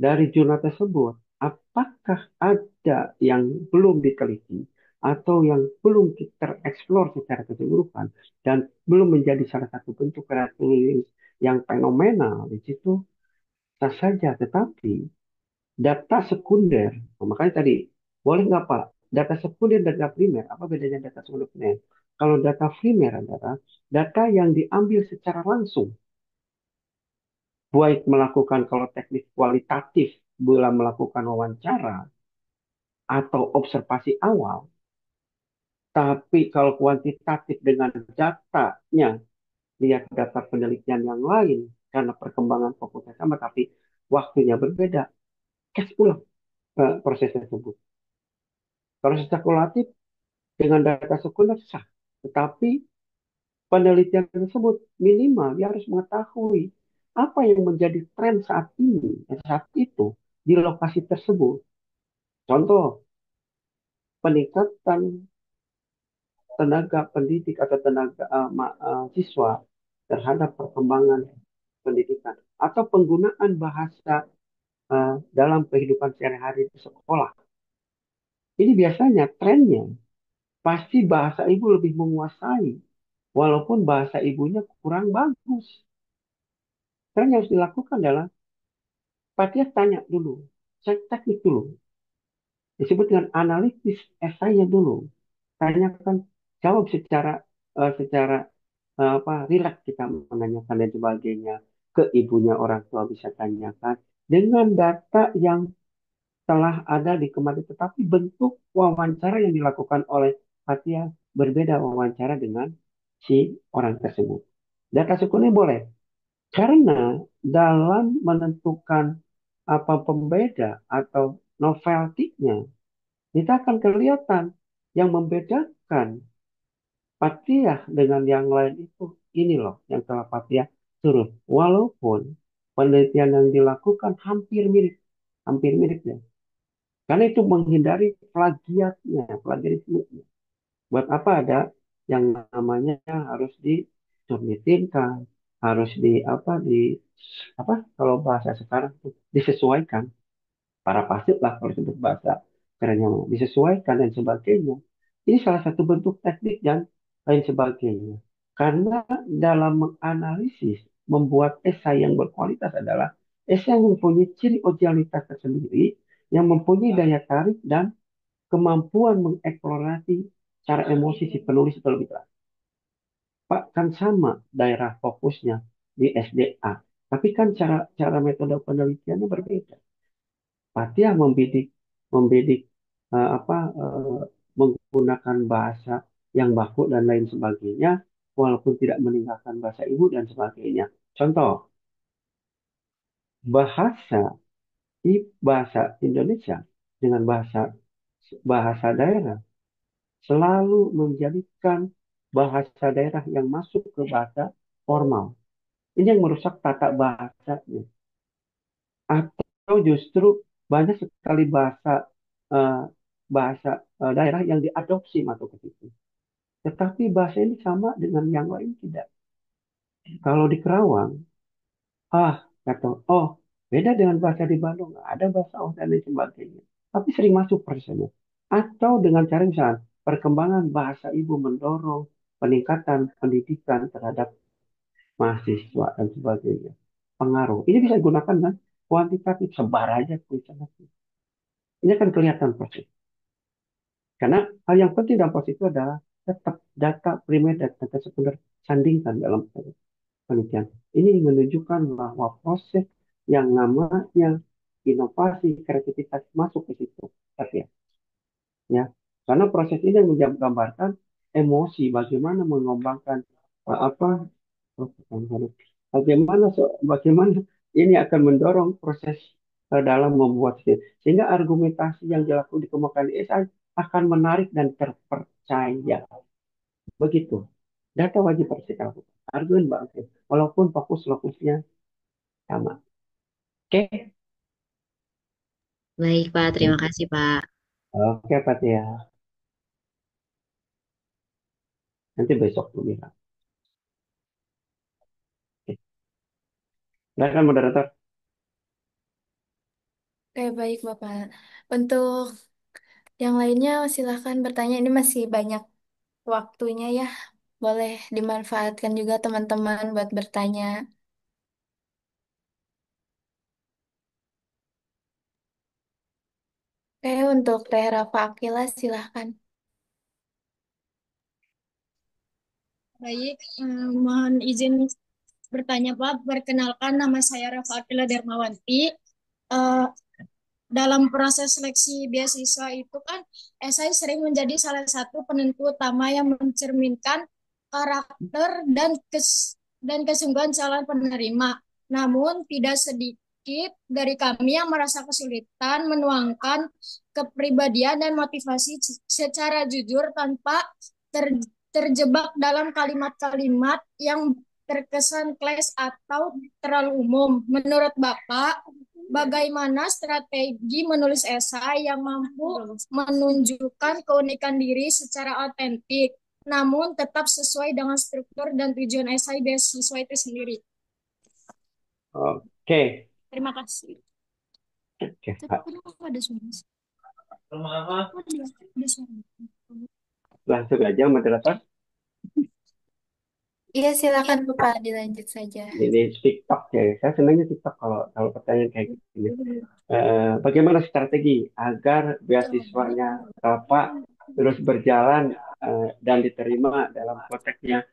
dari jurnal tersebut, apakah ada yang belum diteliti atau yang belum tereksplor secara keseluruhan dan belum menjadi salah satu bentuk kreativitas yang fenomenal di situ sah saja. Tetapi data sekunder, makanya tadi boleh nggak Pak? Data sekunder dan data primer, apa bedanya data sekunder dan primer? Kalau data primer adalah data yang diambil secara langsung, baik melakukan kalau teknik kualitatif, bila melakukan wawancara atau observasi awal, tapi kalau kuantitatif dengan datanya, lihat data penelitian yang lain, karena perkembangan fokusnya sama, tapi waktunya berbeda, case ulang proses tersebut. Kalau secara kualitatif dengan data sekunder sah, tetapi penelitian tersebut minimal dia harus mengetahui apa yang menjadi tren saat ini, saat itu di lokasi tersebut. Contoh, peningkatan tenaga pendidik atau tenaga siswa terhadap perkembangan pendidikan atau penggunaan bahasa dalam kehidupan sehari-hari di sekolah. Ini biasanya trennya pasti bahasa ibu lebih menguasai walaupun bahasa ibunya kurang bagus. Tren yang harus dilakukan adalah Pak Tia tanya dulu, cek teknik dulu, disebut dengan analisis esainya dulu. Tanyakan, jawab secara apa rileks kita menanyakan dan sebagainya ke ibunya orang tua bisa tanyakan dengan data yang telah ada di kemarin, tetapi bentuk wawancara yang dilakukan oleh Fatia berbeda wawancara dengan si orang tersebut. Data sekunder boleh karena dalam menentukan apa pembeda atau novelty-nya kita akan kelihatan yang membedakan Fatihah dengan yang lain itu ini loh yang telah Fatihah turun. Walaupun penelitian yang dilakukan hampir mirip ya. Karena itu menghindari plagiatnya, plagiarisme. Buat apa ada yang namanya harus disubmitinkan, harus di apa kalau bahasa sekarang tuh disesuaikan para pasif lah kalau sebut bahasa kerennya disesuaikan dan sebagainya. Ini salah satu bentuk teknik dan lain sebagainya. Karena dalam menganalisis, membuat esai yang berkualitas adalah esai yang mempunyai ciri originalitas tersendiri, yang mempunyai daya tarik dan kemampuan mengeksplorasi cara emosi si penulis terlebih dahulu. Pak kan sama daerah fokusnya di SDA, tapi kan cara cara metode penelitiannya berbeda. Fathia membidik menggunakan bahasa yang baku dan lain sebagainya, walaupun tidak meninggalkan bahasa ibu dan sebagainya. Contoh, bahasa bahasa Indonesia dengan bahasa bahasa daerah selalu menjadikan bahasa daerah yang masuk ke bahasa formal. Ini yang merusak tata bahasanya. Atau justru banyak sekali eh, bahasa daerah yang diadopsi masuk ke situ. Tetapi bahasa ini sama dengan yang lain tidak. Kalau di Kerawang, ah kata, oh beda dengan bahasa di Bandung, ada bahasa oh dan lain sebagainya. Tapi sering masuk prosesnya. Atau dengan cara misalnya perkembangan bahasa ibu mendorong peningkatan pendidikan terhadap mahasiswa dan sebagainya. Pengaruh. Ini bisa digunakan kan kuantitatif sebar aja tulisan. Ini akan kelihatan proses. Karena hal yang penting dalam proses itu adalah tetap data primer dan data sekunder sandingkan dalam penelitian. Ini menunjukkan bahwa proses yang namanya inovasi, kreativitas masuk ke situ. Tapi ya, karena proses ini yang menggambarkan emosi, bagaimana mengembangkan apa, bagaimana ini akan mendorong proses dalam membuat sendiri. Sehingga argumentasi yang dilakukan di kemukakan ESI akan menarik dan terpercaya. Begitu. Data wajib harus kita lakukan. Argumen bangsa. Walaupun fokusnya sama. Oke, Baik, Pak. Terima kasih, Pak. oke Pak ya. Nanti besok tuh bilang. Silakan moderator. Oke, baik Bapak. Untuk yang lainnya silahkan bertanya. Ini masih banyak waktunya ya. Boleh dimanfaatkan juga teman-teman buat bertanya. Oke, untuk Teh Rafa Akila silahkan. Baik, mohon izin bertanya Pak. Perkenalkan nama saya Rafa Atila Darmawanti. Eh, dalam proses seleksi beasiswa itu kan esai sering menjadi salah satu penentu utama yang mencerminkan karakter dan kesungguhan calon penerima. Namun tidak sedikit dari kami yang merasa kesulitan menuangkan kepribadian dan motivasi secara jujur tanpa terjebak dalam kalimat-kalimat yang terkesan kles atau terlalu umum. Menurut Bapak, bagaimana strategi menulis esai yang mampu menunjukkan keunikan diri secara otentik, namun tetap sesuai dengan struktur dan tujuan esai beasiswa itu sendiri? Oke, Terima kasih. oke. Tapi kok ada suara? Kok ada suara? Langsung aja moderator. Iya, silakan Bapak dilanjut saja. Ini TikTok ya. Saya senangnya TikTok kalau kalau pertanyaan kayak gini. Bagaimana strategi agar beasiswanya Bapak terus berjalan dan diterima dalam konteksnya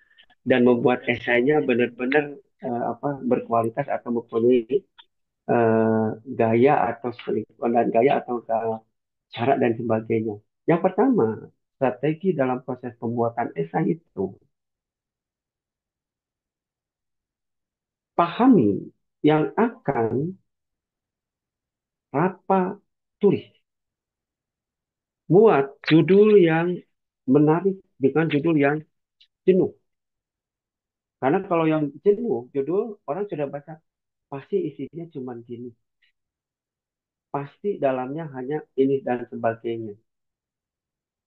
dan membuat esainya benar-benar apa berkualitas atau mempunyai gaya atau dan gaya atau cara dan sebagainya. Yang pertama, strategi dalam proses pembuatan esai itu pahami yang akan Rapa tulis. Buat judul yang menarik dengan judul yang jenuh. Karena kalau yang jenuh, judul orang sudah baca, pasti isinya cuma gini. Pasti dalamnya hanya ini dan sebagainya.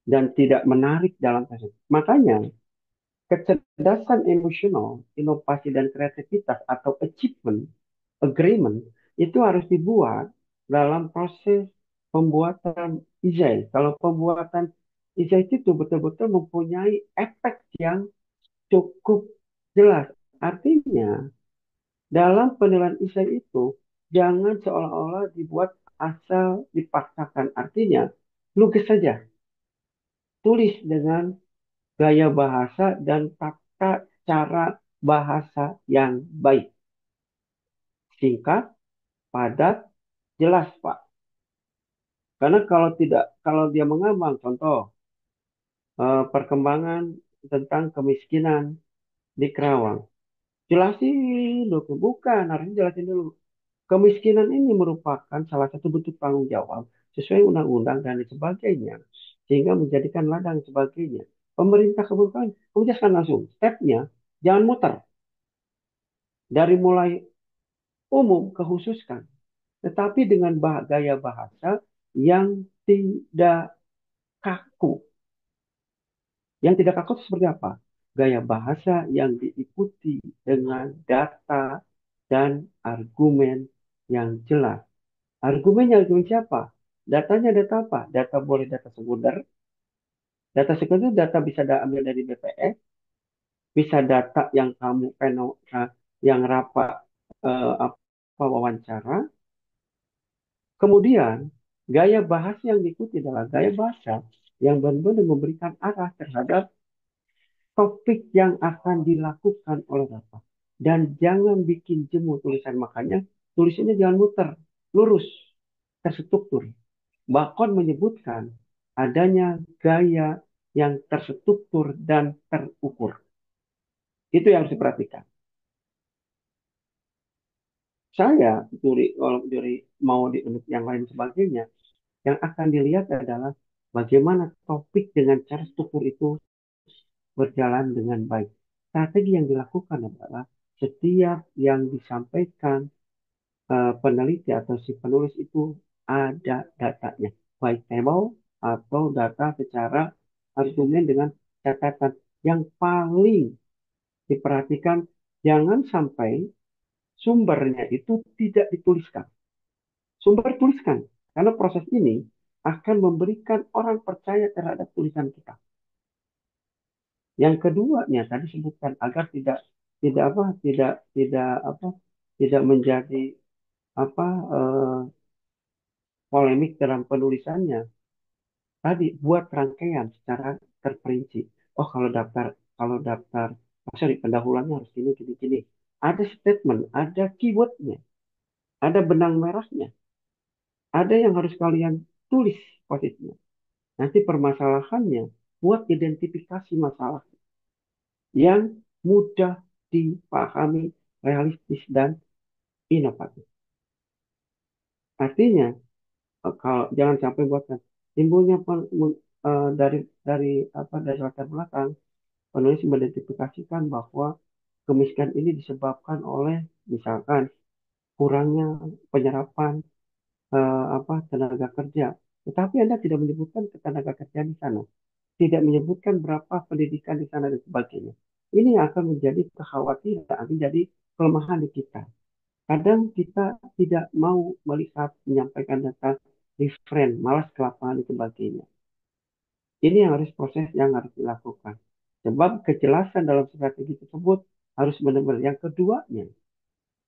Dan tidak menarik dalam proses. Makanya, kecerdasan emosional, inovasi dan kreativitas atau achievement, agreement, itu harus dibuat dalam proses pembuatan izin. Kalau pembuatan izin itu betul-betul mempunyai efek yang cukup jelas. Artinya, dalam penilaian izin itu, jangan seolah-olah dibuat asal dipaksakan. Artinya, lukis saja. Tulis dengan gaya bahasa dan tata cara bahasa yang baik. Singkat, padat, jelas, Pak. Karena kalau tidak, kalau dia mengambang, contoh perkembangan tentang kemiskinan di Kerawang, jelasin dulu, bukan harusnya jelasin dulu. Kemiskinan ini merupakan salah satu bentuk tanggung jawab sesuai undang-undang dan sebagainya, sehingga menjadikan ladang sebagainya. Pemerintah kebutuhan, kamu jelaskan langsung, stepnya, jangan muter dari mulai umum ke khususkan, tetapi dengan gaya bahasa yang tidak kaku. Yang tidak kaku itu seperti apa? Gaya bahasa yang diikuti dengan data dan argumen yang jelas. Argumennya argumen siapa? Datanya data apa? Data boleh data sekunder. Data sekunder itu data bisa diambil dari BPS, bisa data yang kamu yang rapat apa wawancara. Kemudian gaya bahasa yang diikuti adalah gaya bahasa yang benar-benar memberikan arah terhadap topik yang akan dilakukan oleh Bapak. Dan jangan bikin jemu tulisan, makanya tulisannya jangan muter, lurus, terstruktur. Bakon menyebutkan adanya gaya yang terstruktur dan terukur. Itu yang harus diperhatikan. Saya, kalau mau di unit yang lain sebagainya, yang akan dilihat adalah bagaimana topik dengan cara struktur itu berjalan dengan baik. Strategi yang dilakukan adalah setiap yang disampaikan peneliti atau si penulis itu ada datanya, baik table atau data secara argumen dengan catatan yang paling diperhatikan. Jangan sampai sumbernya itu tidak dituliskan. Sumber tuliskan, karena proses ini akan memberikan orang percaya terhadap tulisan kita. Yang keduanya tadi sebutkan agar tidak apa tidak apa tidak menjadi apa eh, polemik dalam penulisannya. Tadi buat rangkaian secara terperinci. Oh kalau daftar, oh, sorry, pendahuluannya harus gini gini gini. Ada statement, ada keywordnya, ada benang merahnya, ada yang harus kalian tulis posisinya. Nanti permasalahannya buat identifikasi masalah yang mudah dipahami, realistis dan inovatif. Artinya kalau jangan sampai buatkan timbulnya dari latar belakang penulis mengidentifikasikan bahwa kemiskinan ini disebabkan oleh misalkan kurangnya penyerapan tenaga kerja. Tetapi Anda tidak menyebutkan tenaga kerja di sana, tidak menyebutkan berapa pendidikan di sana dan sebagainya. Ini akan menjadi kekhawatiran, menjadi kelemahan di kita. Kadang kita tidak mau melihat, menyampaikan data refrain, malas ke lapangan dan sebagainya. Ini yang harus proses yang harus dilakukan. Sebab kejelasan dalam strategi tersebut harus benar-benar. Yang keduanya,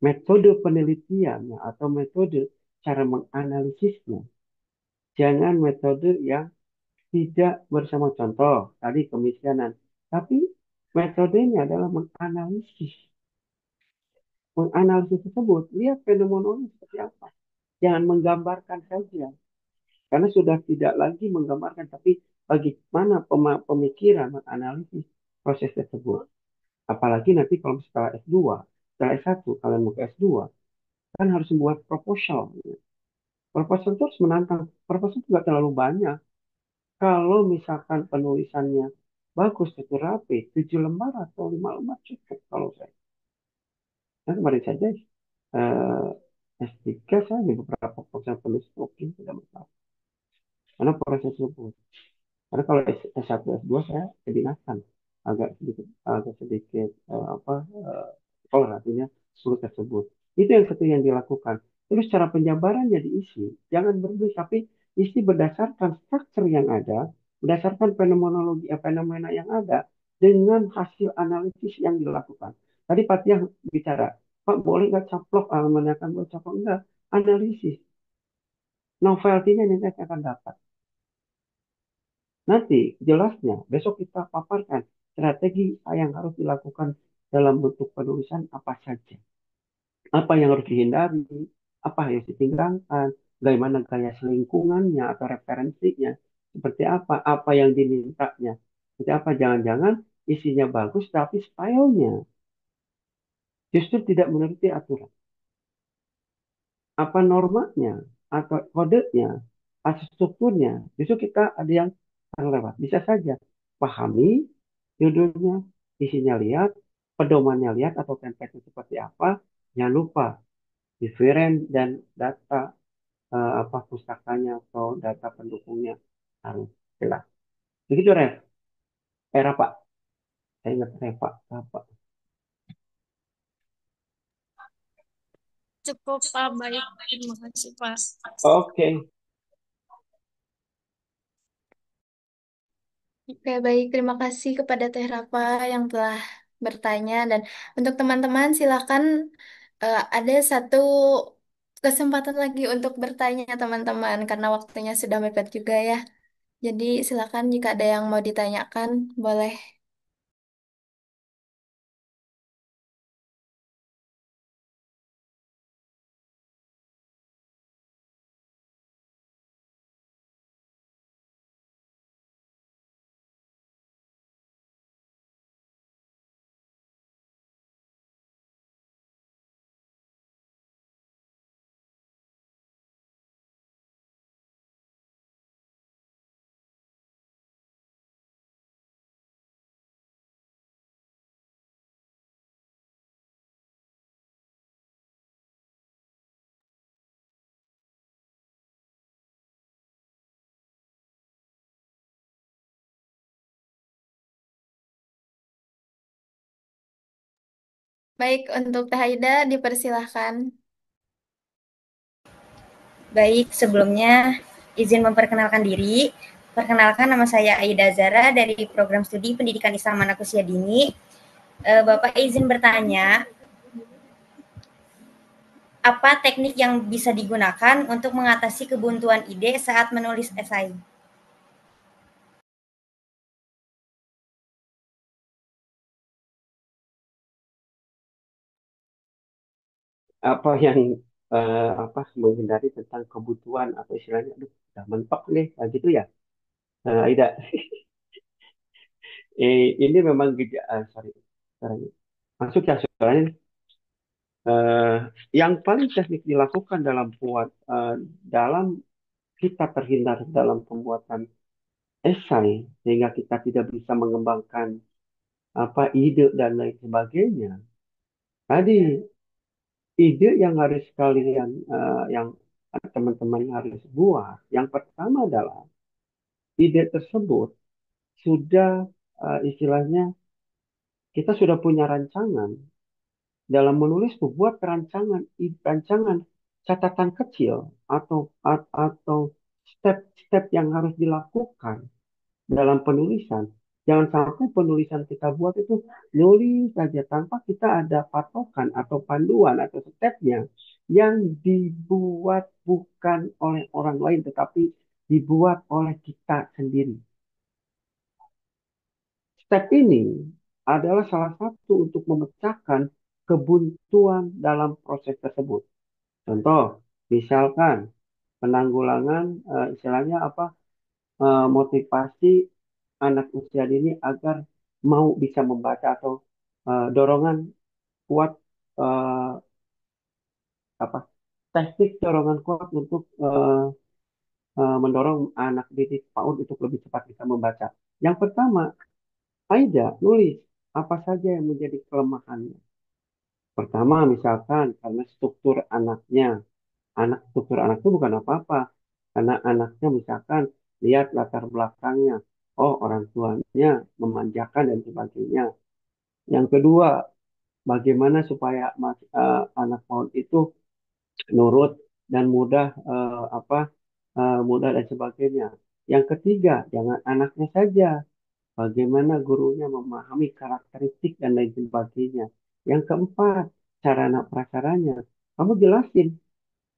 metode penelitiannya atau metode cara menganalisisnya. Jangan metode yang tidak bersama contoh, tadi kemiskinan. Tapi metodenya adalah menganalisis. Menganalisis tersebut, lihat fenomenanya seperti apa. Jangan menggambarkan saja. Karena sudah tidak lagi menggambarkan, tapi bagaimana pemikiran menganalisis proses tersebut. Apalagi nanti kalau setelah S2, setelah S1, kalian mau ke S2, kan harus membuat proposal. Proposal itu harus menantang. Proposal juga terlalu banyak. Kalau misalkan penulisannya bagus, itu rapi, 7 lembar atau 5 lembar cukup kalau saya. Nah, kemarin saja S3 saya di beberapa proposal penulis oke, tidak masalah. Karena proses tersebut. Karena kalau S1, S2 saya kedinasan agak sedikit sekolah artinya sulit tersebut. Itu yang satu yang dilakukan. Terus cara penjabarannya diisi, jangan berlebihan tapi isi berdasarkan struktur yang ada, berdasarkan fenomena yang ada dengan hasil analisis yang dilakukan. Tadi Pak Tiah bicara, Pak boleh nggak caplok, menanyakan boleh caplok enggak, analisis. Novelty-nya nanti akan dapat. Nanti jelasnya besok kita paparkan strategi yang harus dilakukan dalam bentuk penulisan apa saja. Apa yang harus dihindari, apa yang harus ditinggalkan, bagaimana gaya selingkungannya atau referensinya, seperti apa yang dimintanya. Seperti apa, jangan-jangan isinya bagus tapi stylenya justru tidak menuruti aturan. Apa normanya atau kodenya atau strukturnya, justru kita ada yang terlewat. Bisa saja pahami judulnya, isinya lihat, pedomannya lihat atau template seperti apa, jangan lupa different dan data pustakanya atau data pendukungnya harus jelas. Begitu Rev. Pak. Saya ingat Reva. Apa? Cukup Pak, baik. Terima kasih Pak. Oke. Oke, baik. Terima kasih kepada Teh Rafa yang telah bertanya. Dan untuk teman-teman, silakan ada satu kesempatan lagi untuk bertanya, teman-teman, karena waktunya sudah mepet juga ya. Jadi, silakan jika ada yang mau ditanyakan, boleh. Baik, untuk Teh Aida dipersilahkan. Baik, sebelumnya izin memperkenalkan diri. Perkenalkan, nama saya Aida Zara dari Program Studi Pendidikan Islam Anak Usia Dini. Bapak izin bertanya, apa teknik yang bisa digunakan untuk mengatasi kebuntuan ide saat menulis esai? Apa yang apa menghindari tentang kebutuhan atau istilahnya, aduh, udah mentok nih, nah, gitu ya. Aida, ini memang sorry, suaranya. Masuk ya suaranya. Eh, yang paling teknik dilakukan dalam kita terhindar dalam pembuatan esai sehingga kita tidak bisa mengembangkan apa ide dan lain sebagainya. Tadi ide yang harus yang teman-teman harus buat. Yang pertama adalah ide tersebut sudah istilahnya kita sudah punya rancangan dalam menulis membuat rancangan catatan kecil atau step-step yang harus dilakukan dalam penulisan. Jangan sampai penulisan kita buat itu nulis saja tanpa kita ada patokan atau panduan atau stepnya yang dibuat bukan oleh orang lain tetapi dibuat oleh kita sendiri. Step ini adalah salah satu untuk memecahkan kebuntuan dalam proses tersebut. Contoh, misalkan penanggulangan istilahnya apa motivasi anak usia dini agar mau bisa membaca atau dorongan kuat eh, apa teknik dorongan kuat untuk mendorong anak didik PAUD untuk lebih cepat bisa membaca. Yang pertama, Aida nulis apa saja yang menjadi kelemahannya. Pertama, misalkan karena struktur anak itu bukan apa-apa. Karena anaknya misalkan lihat latar belakangnya. Oh, orang tuanya memanjakan dan sebagainya. Yang kedua, bagaimana supaya anak PAUD itu nurut dan mudah dan sebagainya. Yang ketiga, jangan anaknya saja. Bagaimana gurunya memahami karakteristik dan lain sebagainya. Yang keempat, sarana prasaranya. Kamu jelasin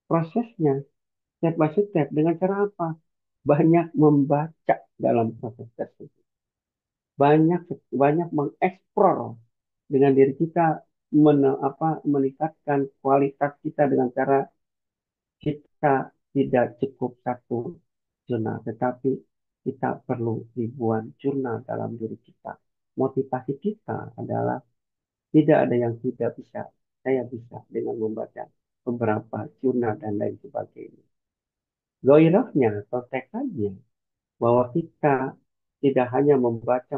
prosesnya step by step dengan cara apa? Banyak membaca dalam proses tersebut. Banyak banyak mengeksplor dengan diri kita meningkatkan kualitas kita dengan cara kita tidak cukup satu jurnal, tetapi kita perlu ribuan jurnal dalam diri kita. Motivasi kita adalah tidak ada yang tidak bisa. Saya bisa dengan membaca beberapa jurnal dan lain sebagainya. Gairahnya atau tekadnya bahwa kita tidak hanya membuat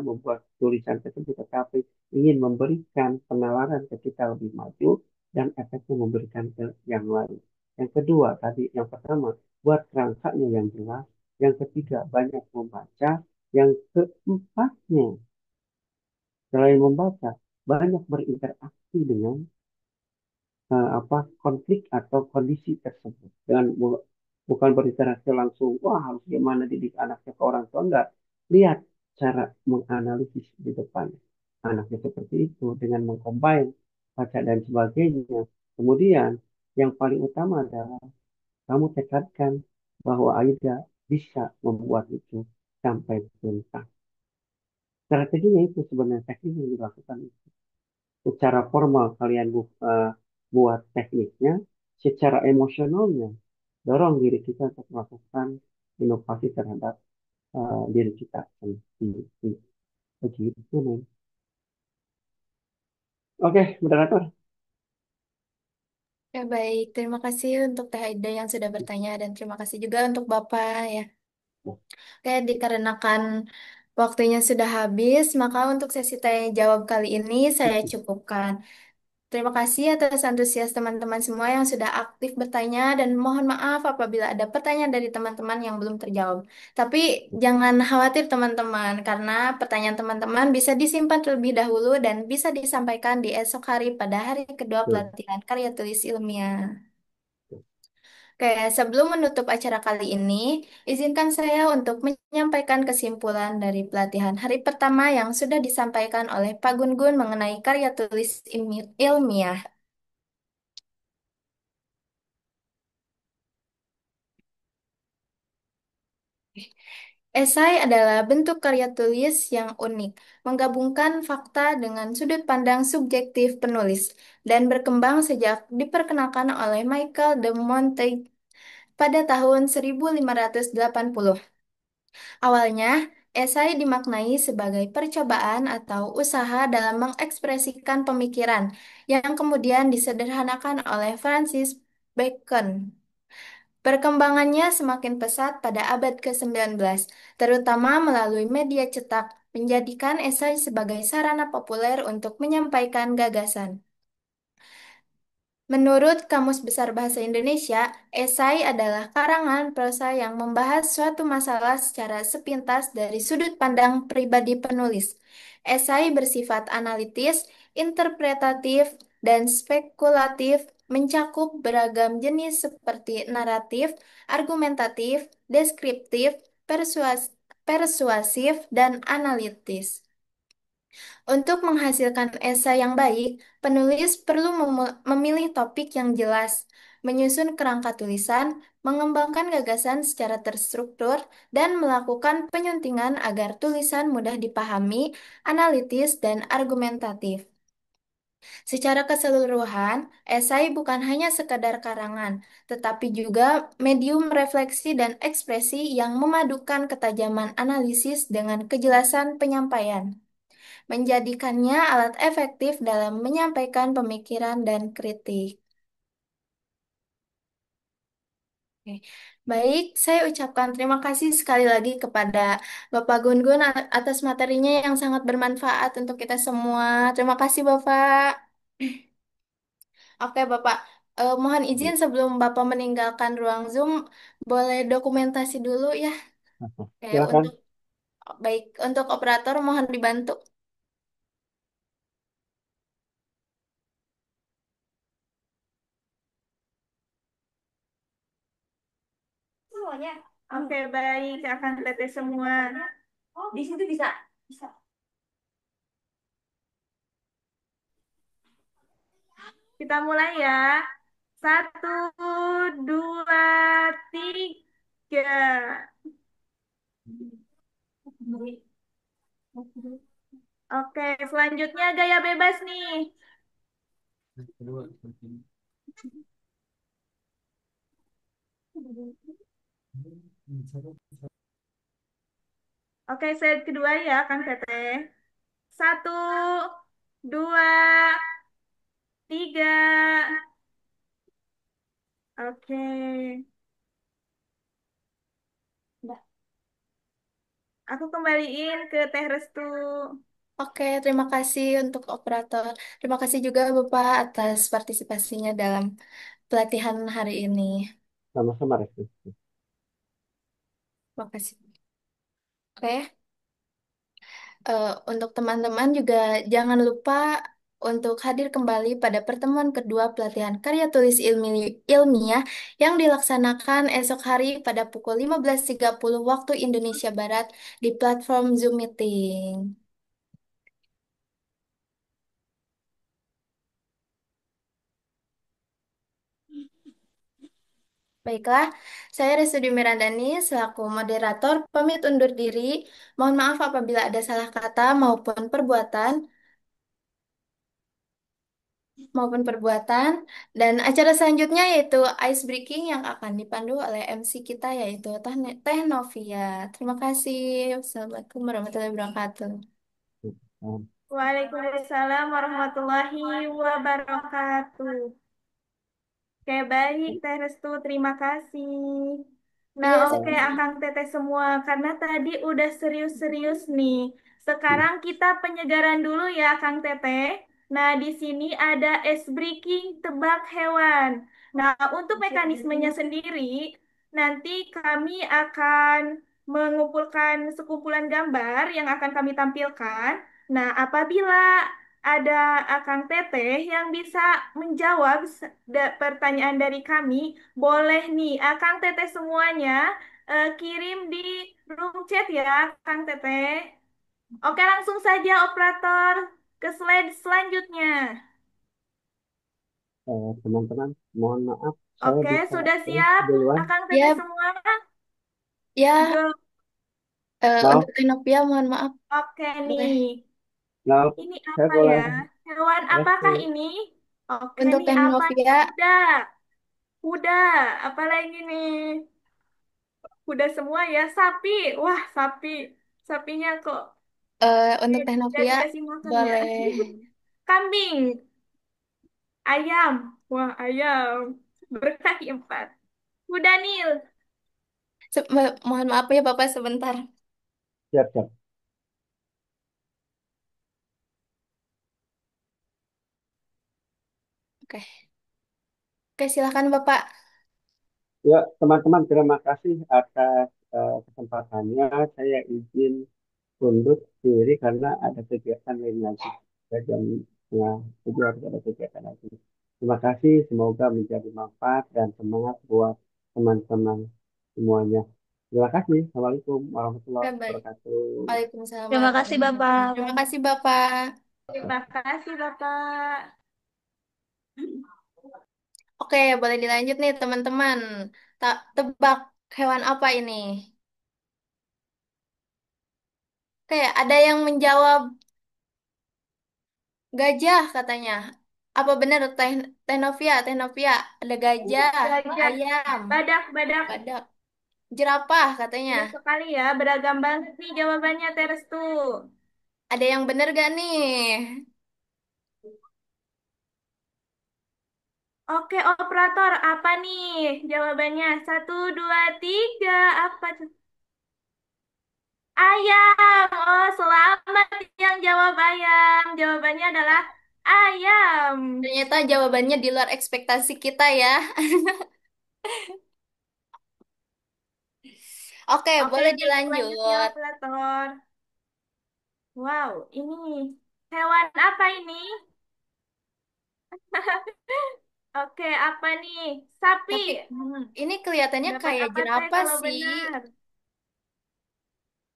tulisan tersebut, tetapi ingin memberikan penalaran ke kita lebih maju dan efeknya memberikan ke yang lain. Yang kedua, tadi yang pertama, buat kerangkanya yang jelas. Yang ketiga, banyak membaca. Yang keempatnya, selain membaca, banyak berinteraksi dengan konflik atau kondisi tersebut dengan bukan berinteraksi langsung wah harus gimana didik anaknya ke orang tua enggak lihat cara menganalisis di depan anaknya seperti itu dengan mengcombine baca dan sebagainya kemudian yang paling utama adalah kamu tekadkan bahwa Aida bisa membuat itu sampai tuntas strateginya itu sebenarnya teknik yang dilakukan secara formal kalian buat tekniknya, secara emosionalnya dorong diri kita untuk melakukan inovasi terhadap diri kita sendiri. Begitu nih. Oke, moderator. Ya baik, terima kasih untuk Teh Aida yang sudah bertanya dan terima kasih juga untuk Bapak ya. Oke, dikarenakan waktunya sudah habis, maka untuk sesi tanya jawab kali ini saya cukupkan. Terima kasih atas antusias teman-teman semua yang sudah aktif bertanya dan mohon maaf apabila ada pertanyaan dari teman-teman yang belum terjawab. Tapi jangan khawatir teman-teman karena pertanyaan teman-teman bisa disimpan terlebih dahulu dan bisa disampaikan di esok hari pada hari kedua Betul. pelatihan karya tulis ilmiah. Oke, sebelum menutup acara kali ini, izinkan saya untuk menyampaikan kesimpulan dari pelatihan hari pertama yang sudah disampaikan oleh Pak Gun-Gun mengenai karya tulis ilmiah. Esai adalah bentuk karya tulis yang unik, menggabungkan fakta dengan sudut pandang subjektif penulis, dan berkembang sejak diperkenalkan oleh Michael de Montaigne pada tahun 1580. Awalnya, esai dimaknai sebagai percobaan atau usaha dalam mengekspresikan pemikiran, yang kemudian disederhanakan oleh Francis Bacon. Perkembangannya semakin pesat pada abad ke-19, terutama melalui media cetak, menjadikan esai sebagai sarana populer untuk menyampaikan gagasan. Menurut Kamus Besar Bahasa Indonesia, esai adalah karangan prosa yang membahas suatu masalah secara sepintas dari sudut pandang pribadi penulis. Esai bersifat analitis, interpretatif, dan spekulatif, mencakup beragam jenis seperti naratif, argumentatif, deskriptif, persuasif, dan analitis. Untuk menghasilkan esai yang baik, penulis perlu memilih topik yang jelas, menyusun kerangka tulisan, mengembangkan gagasan secara terstruktur, dan melakukan penyuntingan agar tulisan mudah dipahami, analitis, dan argumentatif. Secara keseluruhan, esai bukan hanya sekadar karangan, tetapi juga medium refleksi dan ekspresi yang memadukan ketajaman analisis dengan kejelasan penyampaian, menjadikannya alat efektif dalam menyampaikan pemikiran dan kritik. Oke. Baik, saya ucapkan terima kasih sekali lagi kepada Bapak Gun-Gun atas materinya yang sangat bermanfaat untuk kita semua. Terima kasih, Bapak. Oke, Bapak. Mohon izin sebelum Bapak meninggalkan ruang Zoom, boleh dokumentasi dulu ya. Oke, Silakan. untuk operator mohon dibantu. Semuanya. Oke, baik. Akan teteh semua. Di situ bisa. Bisa. Kita mulai ya. Satu, dua, tiga. Oke, selanjutnya gaya bebas nih. Oke, set kedua ya, Kang Teteh. Satu, dua, tiga. Oke. Udah. Aku kembaliin ke Teh Restu. Oke, terima kasih untuk operator. Terima kasih juga Bapak atas partisipasinya dalam pelatihan hari ini. Sama-sama, Restu. Terima kasih. Oke. Untuk teman-teman juga jangan lupa untuk hadir kembali pada pertemuan kedua pelatihan karya tulis ilmiah yang dilaksanakan esok hari pada pukul 15.30 waktu Indonesia Barat di platform Zoom Meeting. Baiklah, saya Resudi Mirandani selaku moderator pamit undur diri. Mohon maaf apabila ada salah kata maupun perbuatan. Dan acara selanjutnya yaitu ice breaking yang akan dipandu oleh MC kita yaitu Teh Novia. Terima kasih. Wassalamualaikum warahmatullahi wabarakatuh. Waalaikumsalam warahmatullahi wabarakatuh. Oke, baik, Teh Restu. Terima kasih. Nah, Iya, oke, Akang Teteh semua. Karena tadi udah serius-serius nih. Sekarang kita penyegaran dulu ya, Akang Teteh. Nah, di sini ada ice breaking tebak hewan. Nah, untuk mekanismenya sendiri, nanti kami akan mengumpulkan sekumpulan gambar yang akan kami tampilkan. Nah, apabila ada Akang Teteh yang bisa menjawab pertanyaan dari kami, boleh nih Akang Teteh semuanya kirim di room chat ya, Kang Teteh. Oke, langsung saja operator ke slide selanjutnya. Teman-teman, mohon maaf, saya Oke, bisa sudah siap duluan. Akang Teteh Ya, semua? ya, Go. untuk Maaf, Tenopia mohon maaf. Oke Boleh. nih. maaf, Ini saya apa boleh ya? Hewan apakah restu. ini? Oke Untuk nih, apa nih? Tenovia, Kuda. Kuda. Apalagi nih? Kuda semua ya. Sapi. Wah, sapi. Sapinya kok untuk tidak Tenovia dikasih makan ya? boleh. Kambing. Ayam. Wah, ayam. Berkaki empat. Kuda Nil. Mohon maaf ya Bapak sebentar. Siap, siap. Oke, oke silakan Bapak. Ya, teman-teman, terima kasih atas kesempatannya. Saya izin undur diri karena ada kegiatan lain lagi. Ya, jam setengah tujuh harus ada kegiatan lagi. Terima kasih, semoga menjadi manfaat dan semangat buat teman-teman semuanya. Terima kasih. Assalamualaikum warahmatullahi Oke, baik. wabarakatuh. Waalaikumsalam Terima kasih warahmatullahi wabarakatuh. Bapak. Terima kasih Bapak. Terima kasih, Bapak. Oke, boleh dilanjut nih teman-teman. Tebak hewan apa ini? Oke, ada yang menjawab gajah katanya. Apa benar Tenovia? Tenovia, ada gajah, Gajah. ayam, Badak, badak. badak, jerapah katanya. Mudah sekali ya, beragam banget nih jawabannya Terestu. Ada yang benar gak nih? Oke, operator, apa nih jawabannya? Satu, dua, tiga. Apa tuh? Ayam. Oh, selamat yang jawab ayam. Jawabannya adalah ayam. Ternyata jawabannya di luar ekspektasi kita ya. Oke, Oke, boleh next selanjutnya dilanjut. operator. Wow, ini hewan apa ini? Oke, apa nih? Sapi. Tapi Hmm. ini kelihatannya Dapat kayak apa teh jerapah kalau sih. benar?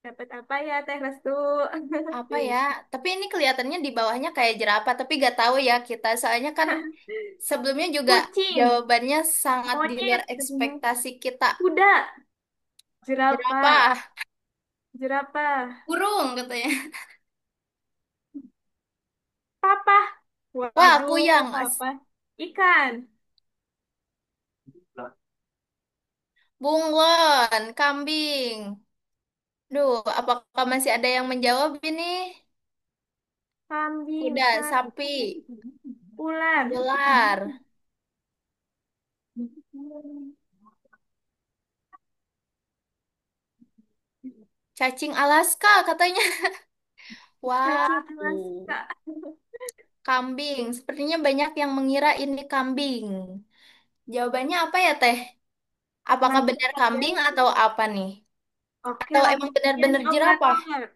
Dapat apa ya Teh Restu? Apa ya? Tapi ini kelihatannya di bawahnya kayak jerapah, tapi gak tahu ya kita. Soalnya kan sebelumnya juga Kucing, jawabannya sangat di luar monyet, ekspektasi kita. kuda, jerapah, Jerapah, jerapah, burung katanya. papa. Wah, Waduh, kuyang. papa. Ikan, Bunglon, kambing. Duh, apakah masih ada yang menjawab ini? kambing, Kuda, sapi, sapi, ular. ular, cacing Alaska katanya. Cacing Wow, Alaska. kambing. Sepertinya banyak yang mengira ini kambing. Jawabannya apa ya, Teh? Apakah Langsung benar saja. kambing atau apa nih? Oke, Atau emang langsung saja benar-benar nih jerapah? operator.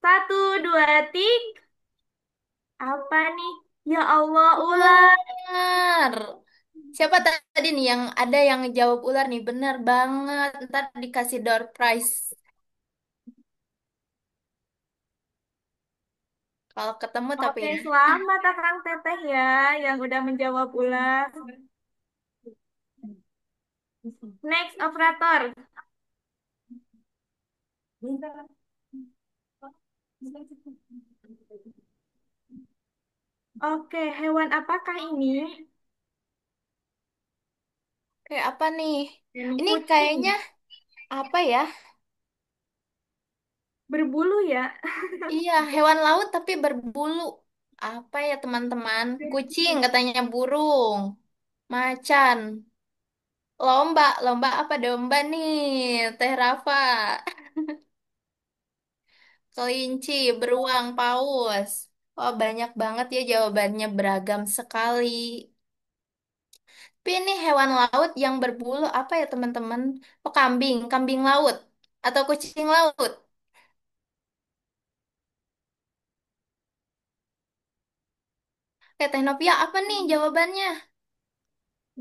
Satu, dua, tiga. Apa nih? Ya Allah, ular. Ular. Siapa tadi nih yang ada yang jawab ular nih? Benar banget. Ntar dikasih door prize kalau ketemu tapi Oke, ya. selamat Akang Teteh ya yang udah menjawab ular. Next operator. Oke, hewan apakah ini? Kayak apa nih? Ini Ini kucing. kayaknya apa ya? Berbulu ya. Iya, hewan laut tapi berbulu. Apa ya teman-teman? Kucing katanya burung. Macan. Lomba, lomba apa domba nih? Teh Rafa. Kelinci, beruang, paus. Oh, banyak banget ya jawabannya beragam sekali. Tapi ini hewan laut yang berbulu apa ya teman-teman? Oh, kambing, kambing laut atau kucing laut. Oke, Teknovia apa nih jawabannya?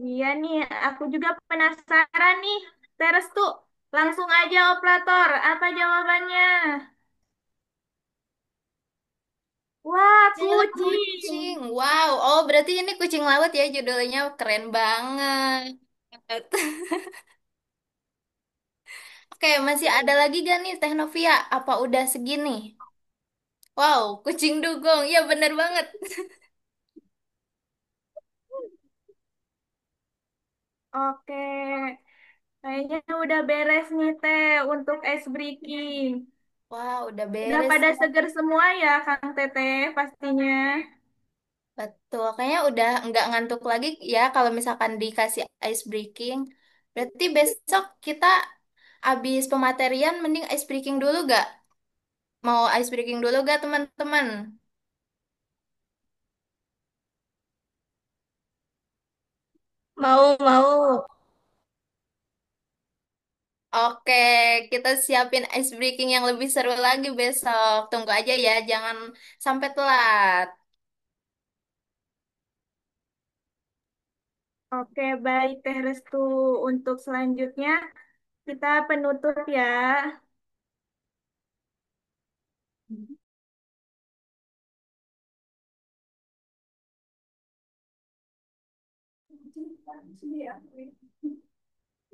Iya nih, aku juga penasaran nih. Teres tuh, langsung aja operator, apa jawabannya? Wah, Adalah kucing. kucing. Wow, oh berarti ini kucing laut ya judulnya keren banget. Oke, masih ada lagi gak nih Teknovia? Apa udah segini? Wow, kucing dugong. Ya bener banget. Oke, kayaknya udah beres nih Teh untuk ice breaking. Wow, udah Udah beres pada ya. seger semua ya Kang Teteh pastinya. Betul, kayaknya udah nggak ngantuk lagi ya kalau misalkan dikasih ice breaking. Berarti besok kita abis pematerian mending ice breaking dulu gak? Mau ice breaking dulu gak teman-teman? Mau, mau. Oke, kita siapin ice breaking yang lebih seru lagi besok. Tunggu aja ya, jangan sampai telat. Oke, baik Teh Restu. Untuk selanjutnya kita penutup ya.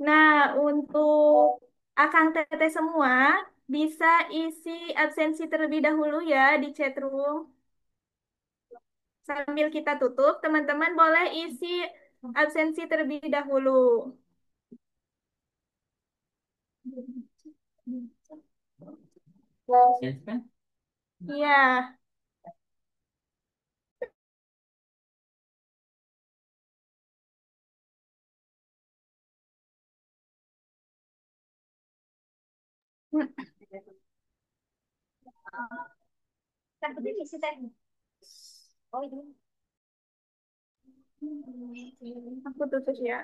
Nah, untuk Akang Teteh semua bisa isi absensi terlebih dahulu ya di chat room. Sambil kita tutup, teman-teman boleh isi absensi terlebih dahulu. Iya. Aku tutup ya.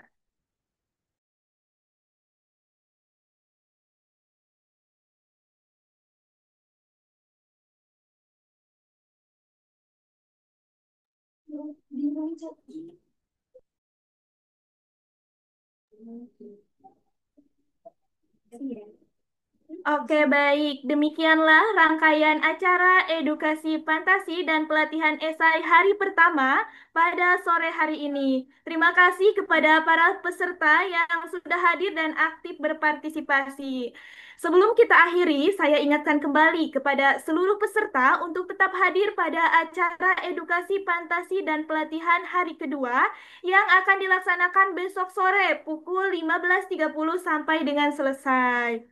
Oke, baik. Demikianlah rangkaian acara edukasi fantasi dan pelatihan esai hari pertama pada sore hari ini. Terima kasih kepada para peserta yang sudah hadir dan aktif berpartisipasi. Sebelum kita akhiri, saya ingatkan kembali kepada seluruh peserta untuk tetap hadir pada acara edukasi fantasi dan pelatihan hari kedua yang akan dilaksanakan besok sore pukul 15.30 sampai dengan selesai.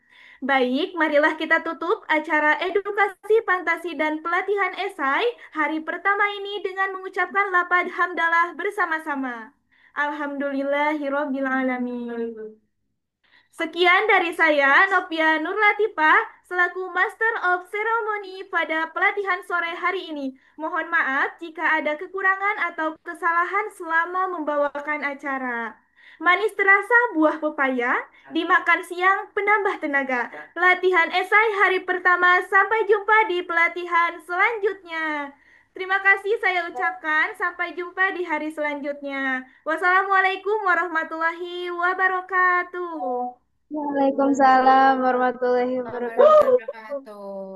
Baik, marilah kita tutup acara edukasi fantasi dan pelatihan esai hari pertama ini dengan mengucapkan lapad hamdalah bersama-sama. Alhamdulillahirobbil alamin. Sekian dari saya, Novia Nurlatifah, selaku Master of Ceremony pada pelatihan sore hari ini. Mohon maaf jika ada kekurangan atau kesalahan selama membawakan acara. Manis terasa buah pepaya, dimakan siang penambah tenaga. Pelatihan esai hari pertama, sampai jumpa di pelatihan selanjutnya. Terima kasih saya ucapkan, sampai jumpa di hari selanjutnya. Wassalamualaikum warahmatullahi wabarakatuh. Waalaikumsalam warahmatullahi Warahmatullahi wabarakatuh. wabarakatuh.